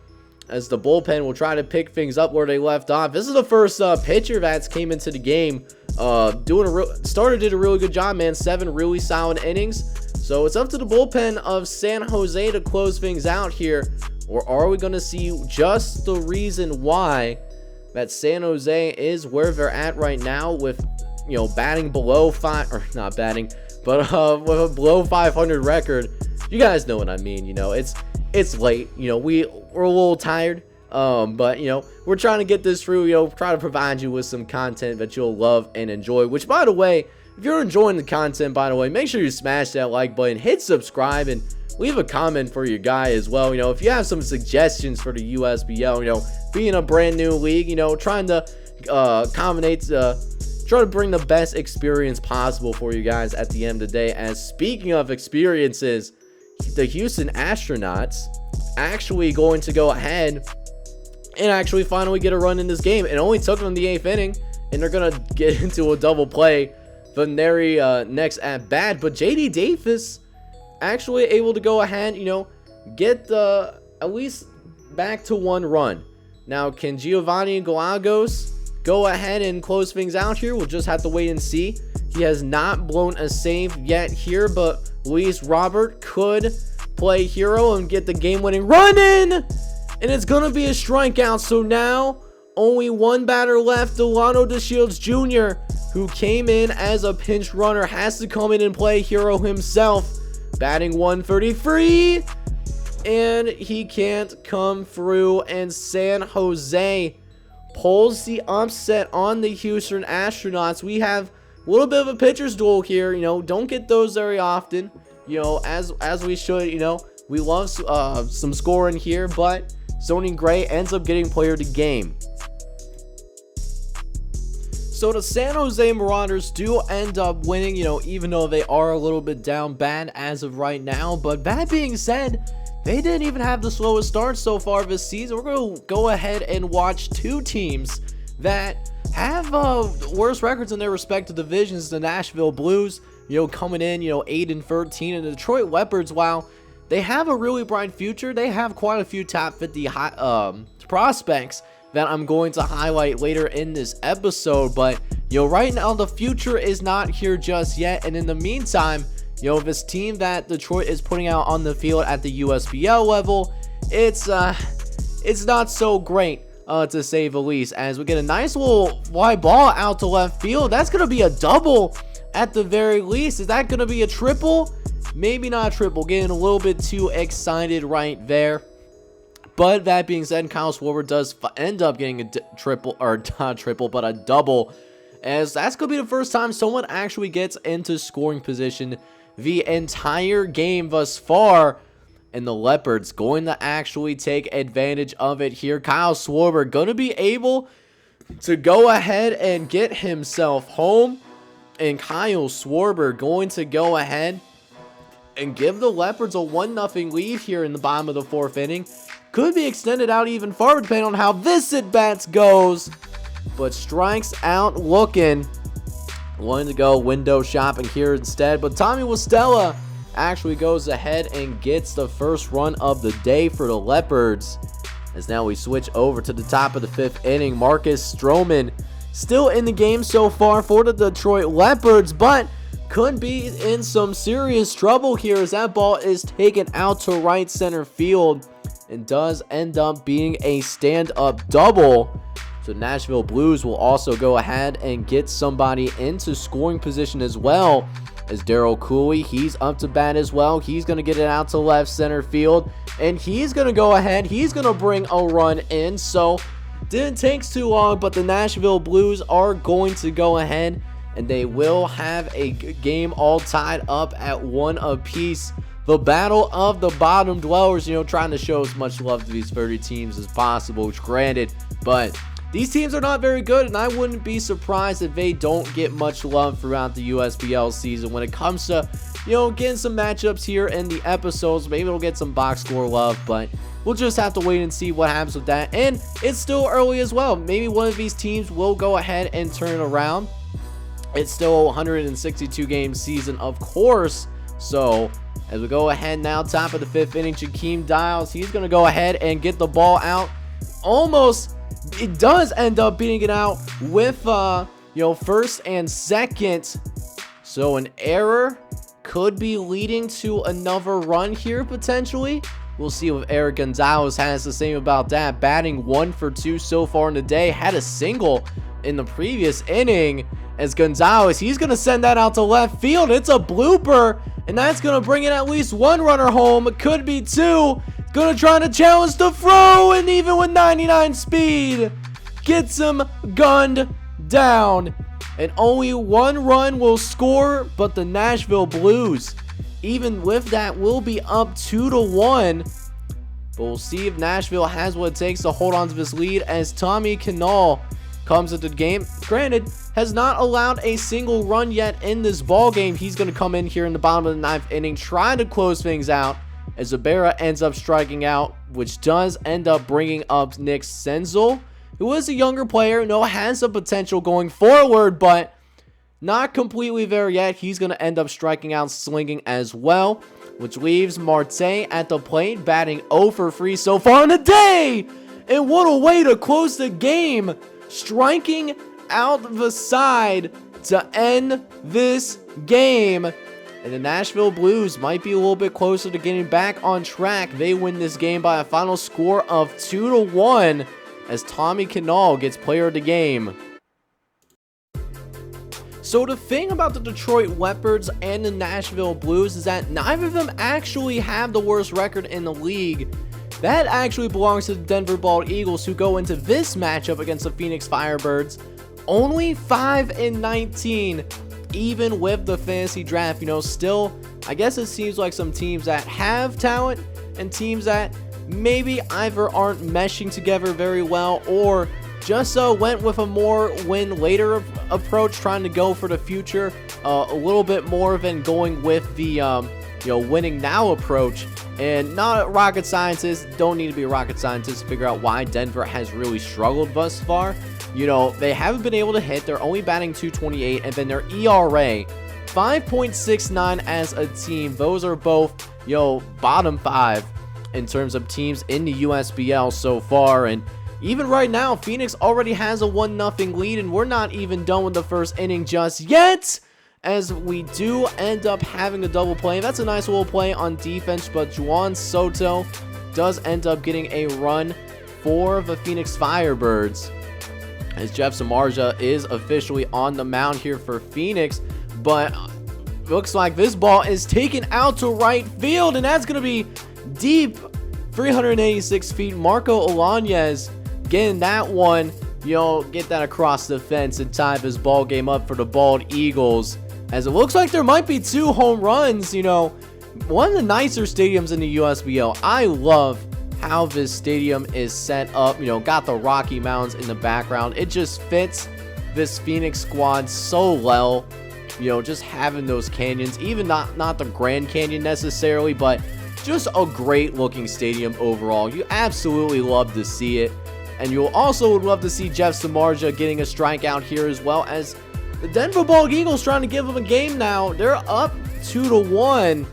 as the bullpen will try to pick things up where they left off. This is the first pitcher that's came into the game did a really good job, man. 7 really solid innings. So it's up to the bullpen of San Jose to close things out here, or are we going to see just the reason why that San Jose is where they're at right now, with, you know, batting below with a below 500 record. You guys know what I mean. You know, it's late. You know, we're a little tired. But you know, we're trying to get this through, you know, try to provide you with some content that you'll love and enjoy. Which, by the way, if you're enjoying the content, by the way, make sure you smash that like button, hit subscribe, and leave a comment for your guy as well. You know, if you have some suggestions for the USBL, you know, being a brand new league, you know, trying to try to bring the best experience possible for you guys at the end of the day. As speaking of experiences, the Houston Astronauts actually going to go ahead and actually finally get a run in this game. It only took them the 8th inning, and they're gonna get into a double play the very next at bat. But JD Davis actually able to go ahead, you know, get at least back to 1 run. Now, can Giovanni Gallegos go ahead and close things out here? We'll just have to wait and see. He has not blown a save yet here, but Luis Robert could play hero and get the game-winning run in, and it's gonna be a strikeout. So now only 1 batter left. Delano DeShields Jr., who came in as a pinch runner, has to come in and play hero himself, batting 133, and he can't come through, and San Jose pulls the upset on the Houston Astronauts. We have a little bit of a pitcher's duel here. You know, don't get those very often, you know, as we should. You know, we love some scoring here, but Sonny Gray ends up getting player of the game. So the San Jose Marauders do end up winning, you know, even though they are a little bit down bad as of right now. But that being said, they didn't even have the slowest start so far this season. We're going to go ahead and watch 2 teams that have worse records in their respective divisions. The Nashville Blues, you know, coming in, you know, 8-13, and the Detroit Leopards, while they have a really bright future, they have quite a few top 50 prospects that I'm going to highlight later in this episode. But, you know, right now the future is not here just yet, and in the meantime, you know, this team that Detroit is putting out on the field at the USBL level, it's not so great, to say the least, as we get a nice little fly ball out to left field. That's going to be a double at the very least. Is that going to be a triple? Maybe not a triple. Getting a little bit too excited right there. But that being said, Kyle Schwarber does end up getting a triple, or not triple, but a double, as that's going to be the first time someone actually gets into scoring position the entire game thus far, and the Leopards going to actually take advantage of it here. Kyle Schwarber going to be able to go ahead and get himself home, and Kyle Schwarber going to go ahead and give the Leopards a 1-0 lead here in the bottom of the 4th inning. Could be extended out even farther depending on how this at-bats goes, but strikes out looking. Wanting to go window shopping here instead, but Tommy Wistella actually goes ahead and gets the first run of the day for the Leopards. As now we switch over to the top of the 5th inning. Marcus Stroman still in the game so far for the Detroit Leopards, but could be in some serious trouble here as that ball is taken out to right center field, and does end up being a stand-up double. So Nashville Blues will also go ahead and get somebody into scoring position as well, as Daryl Cooley, he's up to bat as well. He's going to get it out to left center field, and he's going to go ahead. He's going to bring a run in. So didn't take too long, but the Nashville Blues are going to go ahead, and they will have a game all tied up at 1 apiece. The battle of the bottom dwellers, you know, trying to show as much love to these 30 teams as possible, which granted, but these teams are not very good, and I wouldn't be surprised if they don't get much love throughout the USBL season when it comes to, you know, getting some matchups here in the episodes. Maybe it'll get some box score love, but we'll just have to wait and see what happens with that. And it's still early as well. Maybe one of these teams will go ahead and turn it around. It's still a 162 game season, of course. So as we go ahead now, top of the 5th inning, Jakeem Dials, he's going to go ahead and get the ball out. Almost, it does end up beating it out with, you know, first and second. So an error could be leading to another run here potentially. We'll see what Eric Gonzalez has to say about that. Batting 1 for 2 so far in the day. Had a single in the previous inning. As Gonzalez, he's going to send that out to left field. It's a blooper, and that's going to bring in at least 1 runner home. It could be 2. Gonna try to challenge the throw, and even with 99 speed, gets him gunned down. And only one run will score, but the Nashville Blues, even with that, will be up 2-1. But we'll see if Nashville has what it takes to hold on to this lead as Tommy CANO comes into the game. Granted, has not allowed a single run yet in this ball game. He's going to come in here in the bottom of the 9th inning, trying to close things out as Ibarra ends up striking out, which does end up bringing up Nick Senzel, who is a younger player, has some potential going forward, but not completely there yet. He's going to end up striking out, slinging as well, which leaves Marte at the plate, batting 0 for 3 so far in the day. And what a way to close the game, striking out the side to end this game. And the Nashville Blues might be a little bit closer to getting back on track. They win this game by a final score of 2-1 as Tommy CANO gets player of the game. So the thing about the Detroit Leopards and the Nashville Blues is that neither of them actually have the worst record in the league. That actually belongs to the Denver Bald Eagles, who go into this matchup against the Phoenix Firebirds only 5-19. Even with the fantasy draft, still, I guess it seems like some teams that have talent and teams that maybe either aren't meshing together very well or just went with a more win later approach, trying to go for the future a little bit more than going with the winning now approach. And not rocket scientists, don't need to be a rocket scientist to figure out why Denver has really struggled thus far. They haven't been able to hit. They're only batting .228, and then their ERA 5.69 as a team. Those are both bottom 5 in terms of teams in the USBL so far. And even right now, Phoenix already has a 1-0 lead, and we're not even done with the first inning just yet, as we do end up having a double play. That's a nice little play on defense, but Juan Soto does end up getting a run for the Phoenix Firebirds, as Jeff Samardzija is officially on the mound here for Phoenix. But looks like this ball is taken out to right field, and that's going to be deep, 386 feet. Marco Olañez getting that one, get that across the fence and tie this ball game up for the Bald Eagles, as it looks like there might be 2 home runs. One of the nicer stadiums in the USBL. I love how this stadium is set up. Got the Rocky Mountains in the background. It just fits this Phoenix squad so well. Just having those canyons, even not the Grand Canyon necessarily, but just a great looking stadium overall. You absolutely love to see it. And you also would love to see Jeff Samardzija getting a strikeout here, as well as the Denver Bald Eagles trying to give him a game now. They're up 2-1.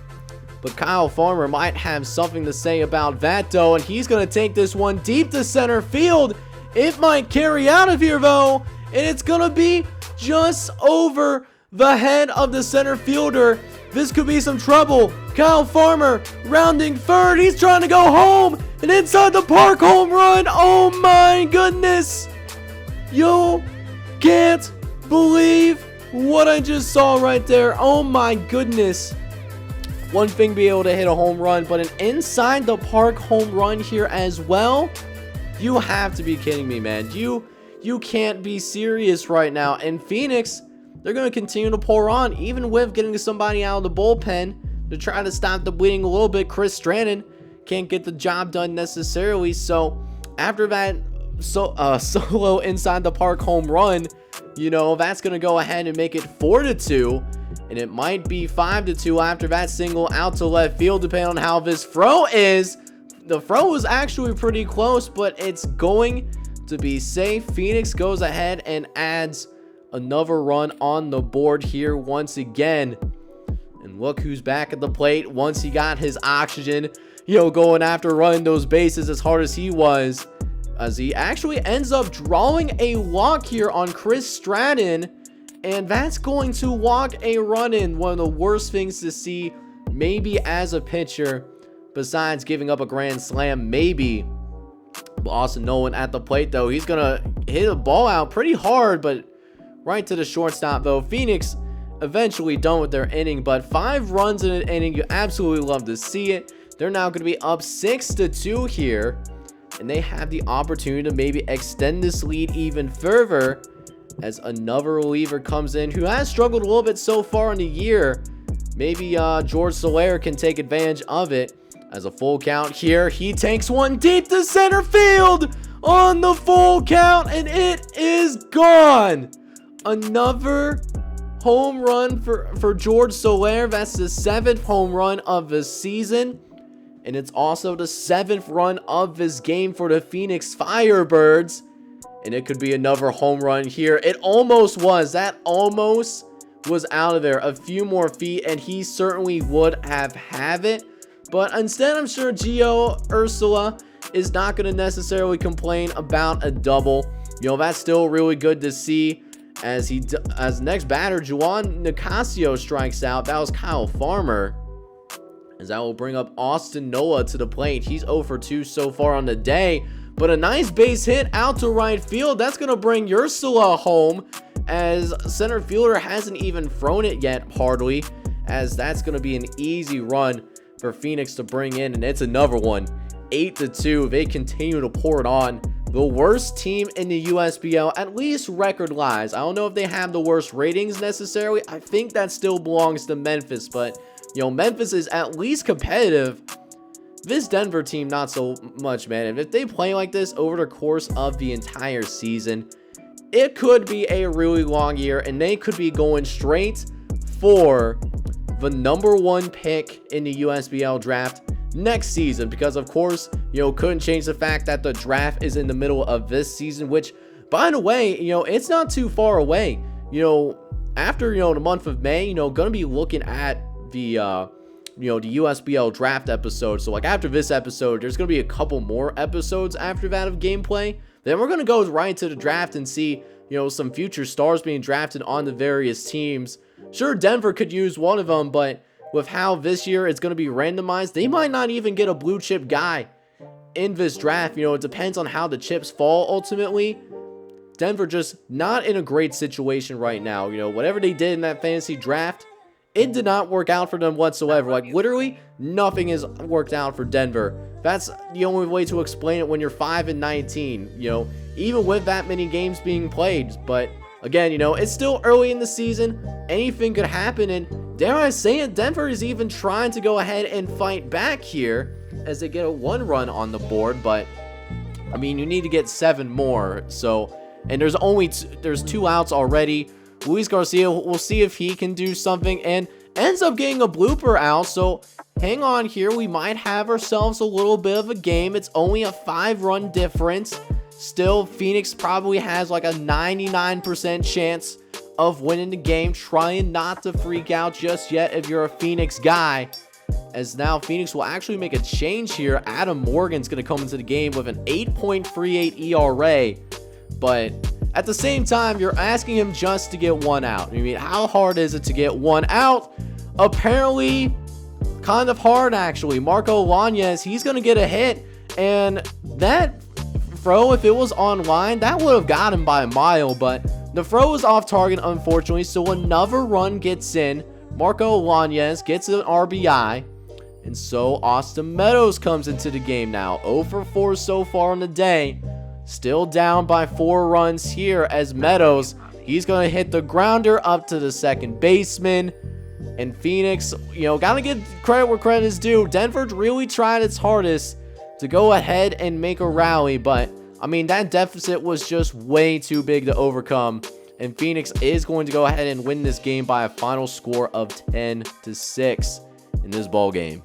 But Kyle Farmer might have something to say about that, though, and he's going to take this one deep to center field. It might carry out of here, though, and it's going to be just over the head of the center fielder. This could be some trouble. Kyle Farmer rounding third. He's trying to go home, and inside the park home run. Oh, my goodness. You can't believe what I just saw right there. Oh, my goodness. One thing be able to hit a home run, but an inside the park home run here as well? You have to be kidding me, man. You can't be serious right now. And Phoenix, they're going to continue to pour on, even with getting somebody out of the bullpen to try to stop the bleeding a little bit. Chris Stratton can't get the job done necessarily. So after that solo inside the park home run, that's going to go ahead and make it 4-2. And it might be 5-2 after that single out to left field, depending on how this throw is. The throw was actually pretty close, but it's going to be safe. Phoenix goes ahead and adds another run on the board here once again. And look who's back at the plate once he got his oxygen, going after running those bases as hard as he was. As he actually ends up drawing a walk here on Chris Stratton. And that's going to walk a run in. One of the worst things to see, maybe as a pitcher, besides giving up a grand slam, maybe. But Austin Nolan at the plate, though. He's going to hit a ball out pretty hard, but right to the shortstop, though. Phoenix eventually done with their inning, but 5 runs in an inning. You absolutely love to see it. They're now going to be up 6-2 here, and they have the opportunity to maybe extend this lead even further as another reliever comes in who has struggled a little bit so far in the year. Maybe George Soler can take advantage of it. As a full count here, he takes one deep to center field on the full count, and it is gone. Another home run for George Soler. That's the 7th home run of the season, and it's also the 7th run of this game for the Phoenix Firebirds. And it could be another home run here. It almost was. That almost was out of there. A few more feet, and he certainly would have it. But instead, I'm sure Gio Ursula is not going to necessarily complain about a double. You know, that's still really good to see. As next batter, Juan Nicasio strikes out. That was Kyle Farmer. As that will bring up Austin Noah to the plate. He's 0 for 2 so far on the day. But a nice base hit out to right field. That's going to bring Ursula home, as center fielder hasn't even thrown it yet, hardly. As that's going to be an easy run for Phoenix to bring in, and it's another one. 8-2. They continue to pour it on. The worst team in the USBL, at least record-wise. I don't know if they have the worst ratings necessarily. I think that still belongs to Memphis, but you know, Memphis is at least competitive. This Denver team, not so much, man. And if they play like this over the course of the entire season, it could be a really long year, and they could be going straight for the #1 pick in the USBL draft next season, because of course, you know, couldn't change the fact that the draft is in the middle of this season, which, by the way, you know, it's not too far away. You know, after, you know, the month of May, you know, gonna be looking at the you know, the USBL draft episode. So like after this episode, there's gonna be a couple more episodes after that of gameplay. Then we're gonna go right to the draft and see, you know, some future stars being drafted on the various teams. Sure, Denver could use one of them, but with how this year it's going to be randomized, they might not even get a blue chip guy in this draft. You know, it depends on how the chips fall ultimately. Denver just not in a great situation right now. You know, whatever they did in that fantasy draft, it did not work out for them whatsoever. Like, literally, nothing has worked out for Denver. That's the only way to explain it when you're 5-19, you know, even with that many games being played. But again, you know, it's still early in the season. Anything could happen, and dare I say it, Denver is even trying to go ahead and fight back here as they get a 1 run on the board. But I mean, you need to get 7 more. So, and there's only there's 2 outs already. Luis Garcia, we'll see if he can do something, and ends up getting a blooper out. So hang on here, we might have ourselves a little bit of a game. It's only a 5-run difference. Still, Phoenix probably has like a 99% chance of winning the game. Trying not to freak out just yet if you're a Phoenix guy, as now Phoenix will actually make a change here. Adam Morgan's going to come into the game with an 8.38 ERA, but at the same time, you're asking him just to get 1 out. I mean, how hard is it to get 1 out? Apparently, kind of hard, actually. Marco Lañez, he's going to get a hit, and that throw, if it was online, that would have got him by a mile, but the throw was off target, unfortunately, so another run gets in. Marco Lañez gets an RBI, and so Austin Meadows comes into the game now. 0 for 4 so far on the day. Still down by 4 runs here, as Meadows, he's going to hit the grounder up to the second baseman. And Phoenix, you know, got to give credit where credit is due. Denver really tried its hardest to go ahead and make a rally, but I mean, that deficit was just way too big to overcome, and Phoenix is going to go ahead and win this game by a final score of 10-6 in this ball game.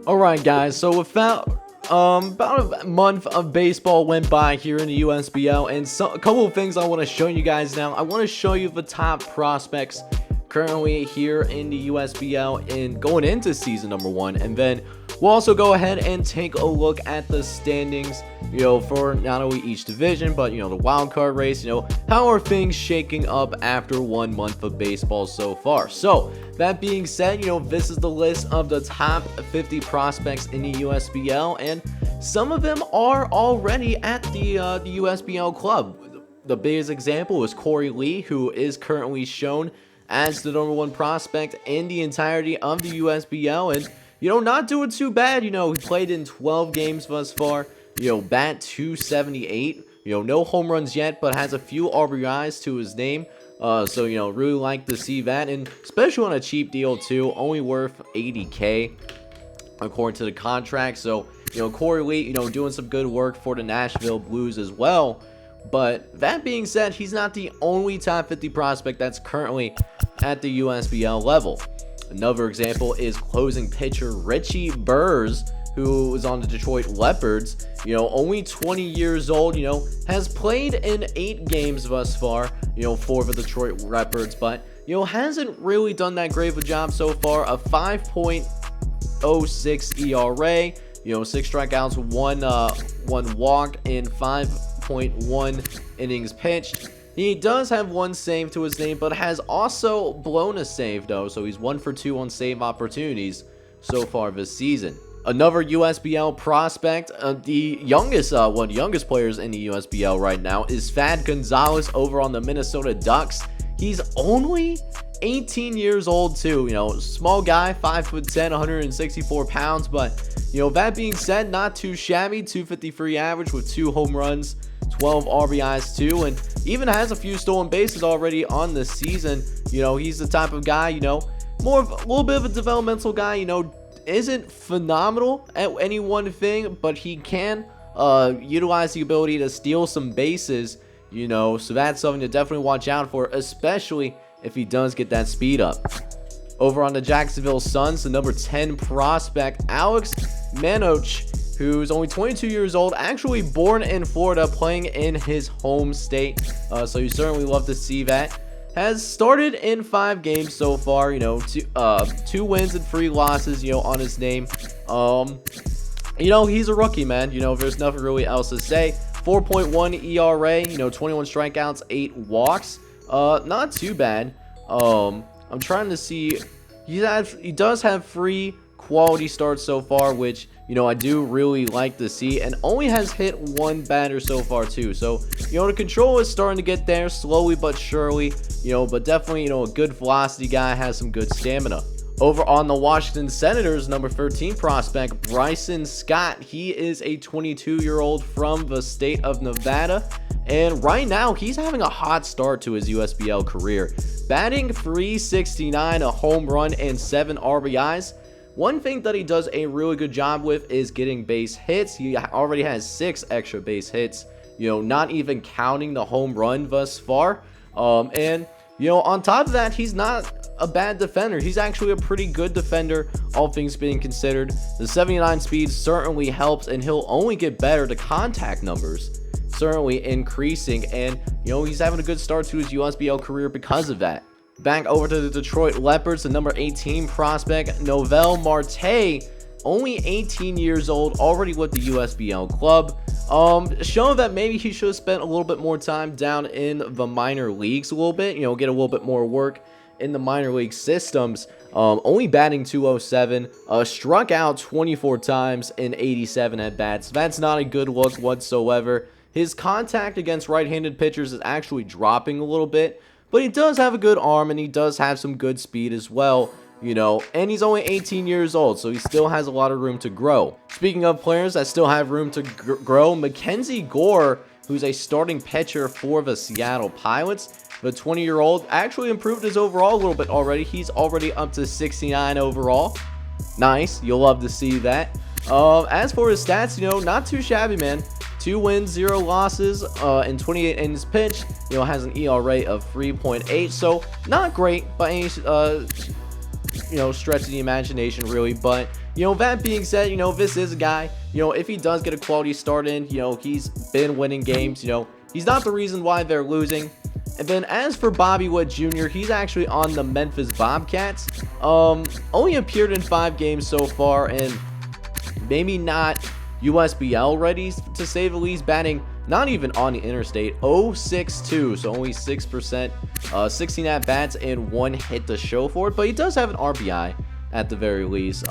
All right, guys, so without about a month of baseball went by here in the USBL, and a couple of things I want to show you guys now. I want to show you the top prospects currently here in the USBL and going into season #1, and then we'll also go ahead and take a look at the standings, you know, for not only each division, but, you know, the wild card race. You know, how are things shaking up after 1 month of baseball so far? So that being said, you know, this is the list of the top 50 prospects in the USBL, and some of them are already at the USBL club. The biggest example is Corey Lee, who is currently shown as the #1 prospect in the entirety of the USBL, and not doing too bad. He played in 12 games thus far. Bat 278. No home runs yet, but has a few RBIs to his name. So, really like to see that, and especially on a cheap deal too, only worth $80K according to the contract. So, Corey Lee, doing some good work for the Nashville Blues as well. But that being said, he's not the only top 50 prospect that's currently at the USBL level. Another example is closing pitcher Richie Burrs, who is on the Detroit Leopards. Only 20 years old, has played in 8 games thus far, for the Detroit Leopards, but, hasn't really done that great of a job so far. A 5.06 ERA, 6 strikeouts, 1 walk, and 5.1 innings pitched. He does have 1 save to his name, but has also blown a save though, so he's 1 for 2 on save opportunities so far this season. Another USBL prospect, the youngest, one of the youngest players in the USBL right now, is Thad Gonzalez over on the Minnesota Ducks. He's only 18 years old too, small guy, 5'10", 164 pounds, but, that being said, not too shabby, 253 average with 2 home runs, 12 RBIs too, and even has a few stolen bases already on the season. He's the type of guy, more of a little bit of a developmental guy, isn't phenomenal at any one thing, but he can utilize the ability to steal some bases, so that's something to definitely watch out for, especially if he does get that speed up. Over on the Jacksonville Suns, the number 10 prospect, Alex Manoch, who's only 22 years old, actually born in Florida, playing in his home state, so you certainly love to see that. Has started in 5 games so far, 2 wins and 3 losses, on his name. He's a rookie, man. There's nothing really else to say. 4.1 ERA, 21 strikeouts, 8 walks. Not too bad. I'm trying to see. He does have 3 quality starts so far, which, I do really like to see, and only has hit 1 batter so far too. So, the control is starting to get there slowly but surely, but definitely, a good velocity guy, has some good stamina. Over on the Washington Senators, number 13 prospect, Bryson Scott. He is a 22-year-old from the state of Nevada, and right now, he's having a hot start to his USBL career. Batting .369, a home run, and 7 RBIs. One thing that he does a really good job with is getting base hits. He already has 6 extra base hits, not even counting the home run thus far. And, on top of that, he's not a bad defender. He's actually a pretty good defender, all things being considered. The 79 speed certainly helps, and he'll only get better. The contact numbers certainly increasing, and, he's having a good start to his USBL career because of that. Back over to the Detroit Leopards, the number 18 prospect, Noel Marte, only 18 years old, already with the USBL club. Showing that maybe he should have spent a little bit more time down in the minor leagues a little bit, get a little bit more work in the minor league systems. Only batting .207, struck out 24 times in 87 at-bats. That's not a good look whatsoever. His contact against right-handed pitchers is actually dropping a little bit, but he does have a good arm, and he does have some good speed as well, and he's only 18 years old, so he still has a lot of room to grow. Speaking of players that still have room to grow, Mackenzie Gore, who's a starting pitcher for the Seattle Pilots, the 20-year-old, actually improved his overall a little bit already. He's already up to 69 overall. Nice, you'll love to see that. As for his stats, not too shabby, man. 2 wins, 0 losses, and 28 innings pitched. Has an ERA of 3.8, so not great by any stretch of the imagination, really. But that being said, this is a guy. If he does get a quality start in, he's been winning games. He's not the reason why they're losing. And then as for Bobby Witt Jr., he's actually on the Memphis Bobcats. Only appeared in 5 games so far, and maybe not USBL ready, to say the least, batting not even on the interstate, .062, so only 6%, 16 at-bats, and 1 hit to show for it, but he does have an RBI at the very least.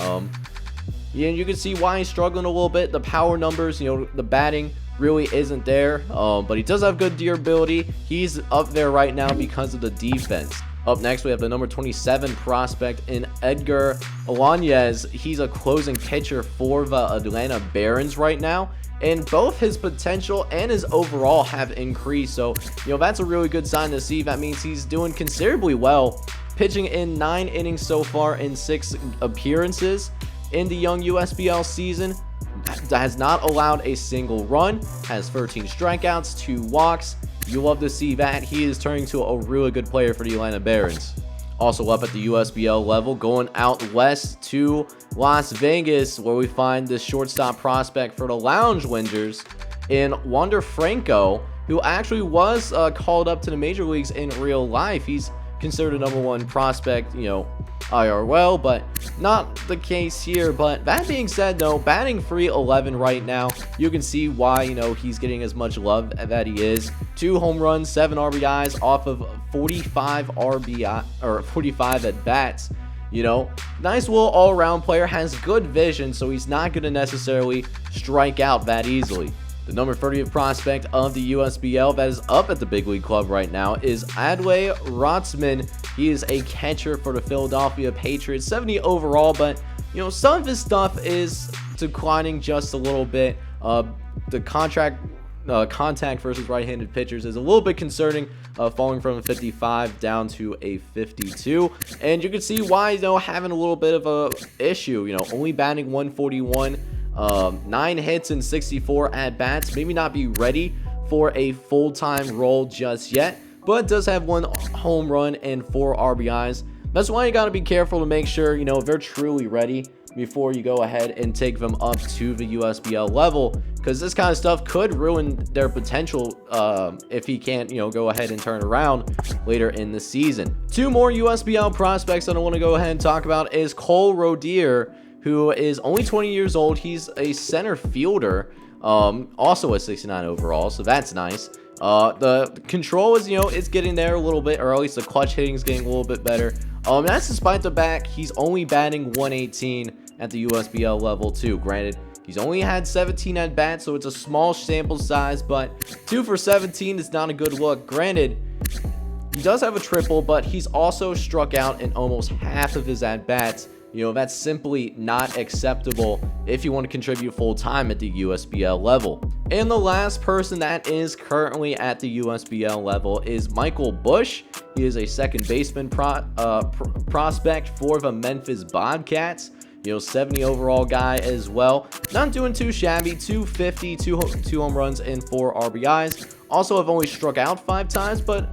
Yeah, you can see why he's struggling a little bit. The power numbers, the batting really isn't there, but he does have good durability. He's up there right now because of the defense. Up next, we have the number 27 prospect in Edgar Alaniz. He's a closing pitcher for the Atlanta Barons right now, and both his potential and his overall have increased. So, that's a really good sign to see. That means he's doing considerably well, pitching in 9 innings so far in 6 appearances in the young USBL season. Has not allowed a single run, has 13 strikeouts, 2 walks. You love to see that. He is turning to a really good player for the Atlanta Barons. Also up at the USBL level, going out west to Las Vegas, where we find the shortstop prospect for the Lounge Winders in Wander Franco, who actually was called up to the major leagues in real life. He's considered a number 1 prospect, IRL, but not the case here. But that being said, though, batting .311 right now, you can see why, he's getting as much love that he is. 2 home runs, 7 RBIs off of 45 RBI or 45 at bats. Nice little all-around player, has good vision, so he's not going to necessarily strike out that easily. The number 30th prospect of the USBL that is up at the big league club right now is Adley Rotzman. He is a catcher for the Philadelphia Patriots, 70 overall, but some of his stuff is declining just a little bit. The contact versus right-handed pitchers is a little bit concerning, falling from a 55 down to a 52, and you can see why having a little bit of a issue. Only batting .141. 9 hits and 64 at-bats. Maybe not be ready for a full-time role just yet, but does have 1 home run and 4 RBIs. That's why you got to be careful to make sure, they're truly ready before you go ahead and take them up to the USBL level, because this kind of stuff could ruin their potential if he can't, go ahead and turn around later in the season. 2 more USBL prospects that I want to go ahead and talk about is Cole Rodier, who is only 20 years old. He's a center fielder, also a 69 overall, so that's nice. The control is, it's getting there a little bit, or at least the clutch hitting is getting a little bit better. That's despite the fact he's only batting .118 at the USBL level too. Granted, he's only had 17 at bats, so it's a small sample size, but 2 for 17 is not a good look. Granted, he does have a triple, but he's also struck out in almost half of his at bats. That's simply not acceptable if you want to contribute full-time at the USBL level. And the last person that is currently at the USBL level is Michael Bush. He is a second baseman prospect for the Memphis Bobcats. 70 overall guy as well. Not doing too shabby. 250, 2 home runs, and 4 RBIs. Also have only struck out 5 times, but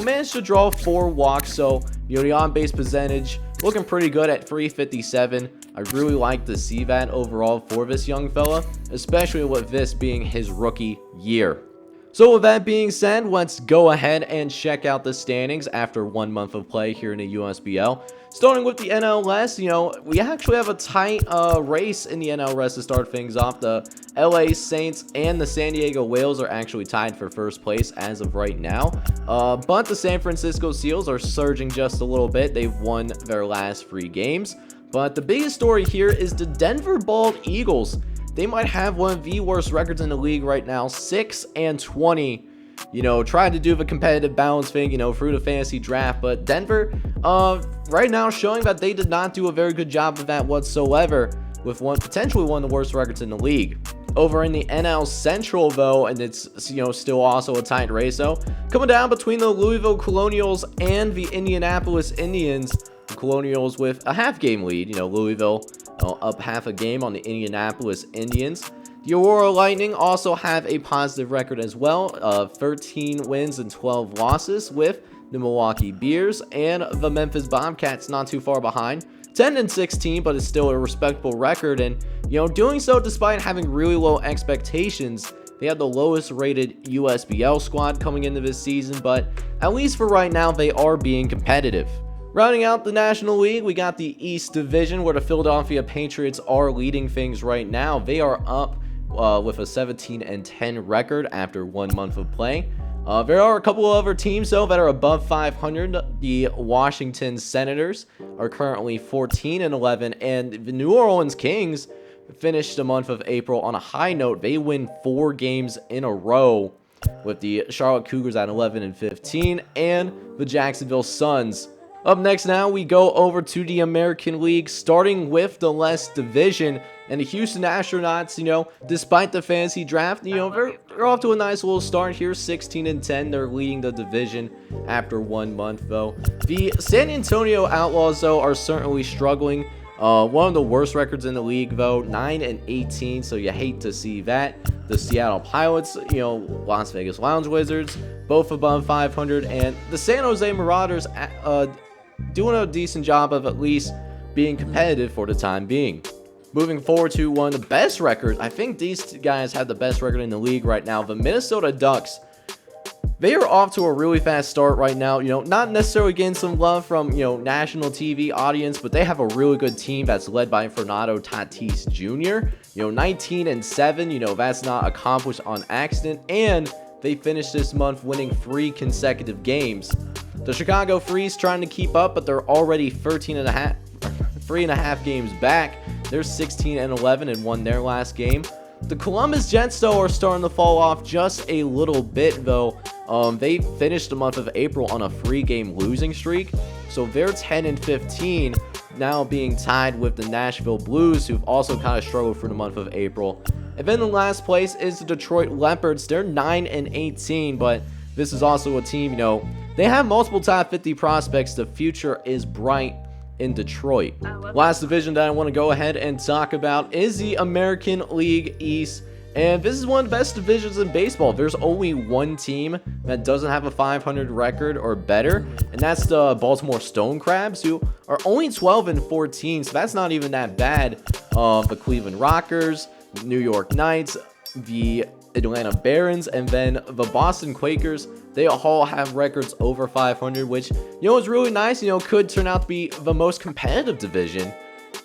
managed to draw 4 walks, so the on-base percentage looking pretty good at .357. I really like to see that overall for this young fella, especially with this being his rookie year. So with that being said, let's go ahead and check out the standings after 1 month of play here in the USBL. Starting with the NLS, we actually have a tight race in the NLS to start things off. The LA Saints and the San Diego Whales are actually tied for first place as of right now. But the San Francisco Seals are surging just a little bit. They've won their last 3 games. But the biggest story here is the Denver Bald Eagles. They might have one of the worst records in the league right now, 6-20. Trying to do the competitive balance thing, through the fantasy draft. But Denver, right now showing that they did not do a very good job of that whatsoever, with potentially one of the worst records in the league. Over in the NL Central, though, and it's, still also a tight race, though, coming down between the Louisville Colonials and the Indianapolis Indians. The Colonials with a half-game lead, Louisville up half a game on the Indianapolis Indians. The Aurora Lightning also have a positive record as well, 13 wins and 12 losses, with the Milwaukee Bears, and the Memphis Bobcats not too far behind, 10-16, but it's still a respectable record, and doing so despite having really low expectations. They had the lowest rated USBL squad coming into this season, but at least for right now, they are being competitive. Rounding out the National League, we got the East Division, where the Philadelphia Patriots are leading things right now. They are up with a 17-10 record after 1 month of play. There are a couple of other teams, though, that are above 500. The Washington Senators are currently 14-11, and the New Orleans Kings finished the month of April on a high note. They win 4 games in a row. with the Charlotte Cougars at 11 and 15, and the Jacksonville Suns. Up next now, we go over to the American League, starting with the West Division. And the Houston Astronauts, despite the fantasy draft, they're off to a nice little start here, 16 and 10. They're leading the division after 1 month, though. The San Antonio Outlaws, though, are certainly struggling. One of the worst records in the league, though, 9 and 18, so you hate to see that. The Seattle Pilots, Las Vegas Lounge Wizards, both above 500, and the San Jose Marauders doing a decent job of at least being competitive for the time being. Moving forward to one of the best records, I think these guys have the best record in the league right now, the Minnesota Ducks. They are off to a really fast start right now, not necessarily getting some love from, national TV audience, but they have a really good team that's led by Fernando Tatis Jr., 19 and 7, that's not accomplished on accident, and they finished this month winning 3 consecutive games. The Chicago Freeze trying to keep up, but they're already 3.5 games back. They're 16 and 11 and won their last game. The Columbus Jets, though, are starting to fall off just a little bit, though. They finished the month of April on a 3-game losing streak, so they're 10 and 15, now being tied with the Nashville Blues, who've also kind of struggled for the month of April. And then in last place is the Detroit Leopards. They're 9 and 18, but this is also a team, they have multiple top 50 prospects. The future is bright in Detroit. Last division that I want to go ahead and talk about is the American League East. And this is one of the best divisions in baseball. There's only one team that doesn't have a 500 record or better, and that's the Baltimore Stone Crabs, who are only 12 and 14, so that's not even that bad. The Cleveland Rockers, New York Knights, the Atlanta Barons, and then the Boston Quakers, they all have records over 500, which, is really nice. Could turn out to be the most competitive division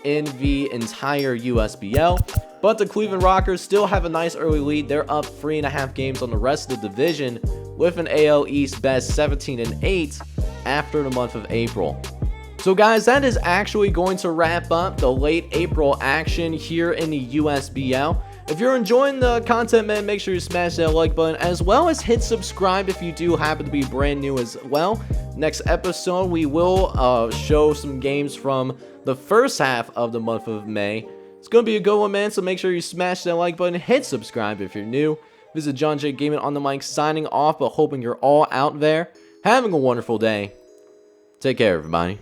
in the entire USBL. But the Cleveland Rockers still have a nice early lead. They're up 3.5 games on the rest of the division with an AL East best 17 and 8 after the month of April. So guys, that is actually going to wrap up the late April action here in the USBL. If you're enjoying the content, man, make sure you smash that like button, as well as hit subscribe if you do happen to be brand new as well. Next episode, we will show some games from the first half of the month of May. It's going to be a good one, man, so make sure you smash that like button, hit subscribe if you're new. This is John J. Gaming on the mic signing off, but hoping you're all out there having a wonderful day. Take care, everybody.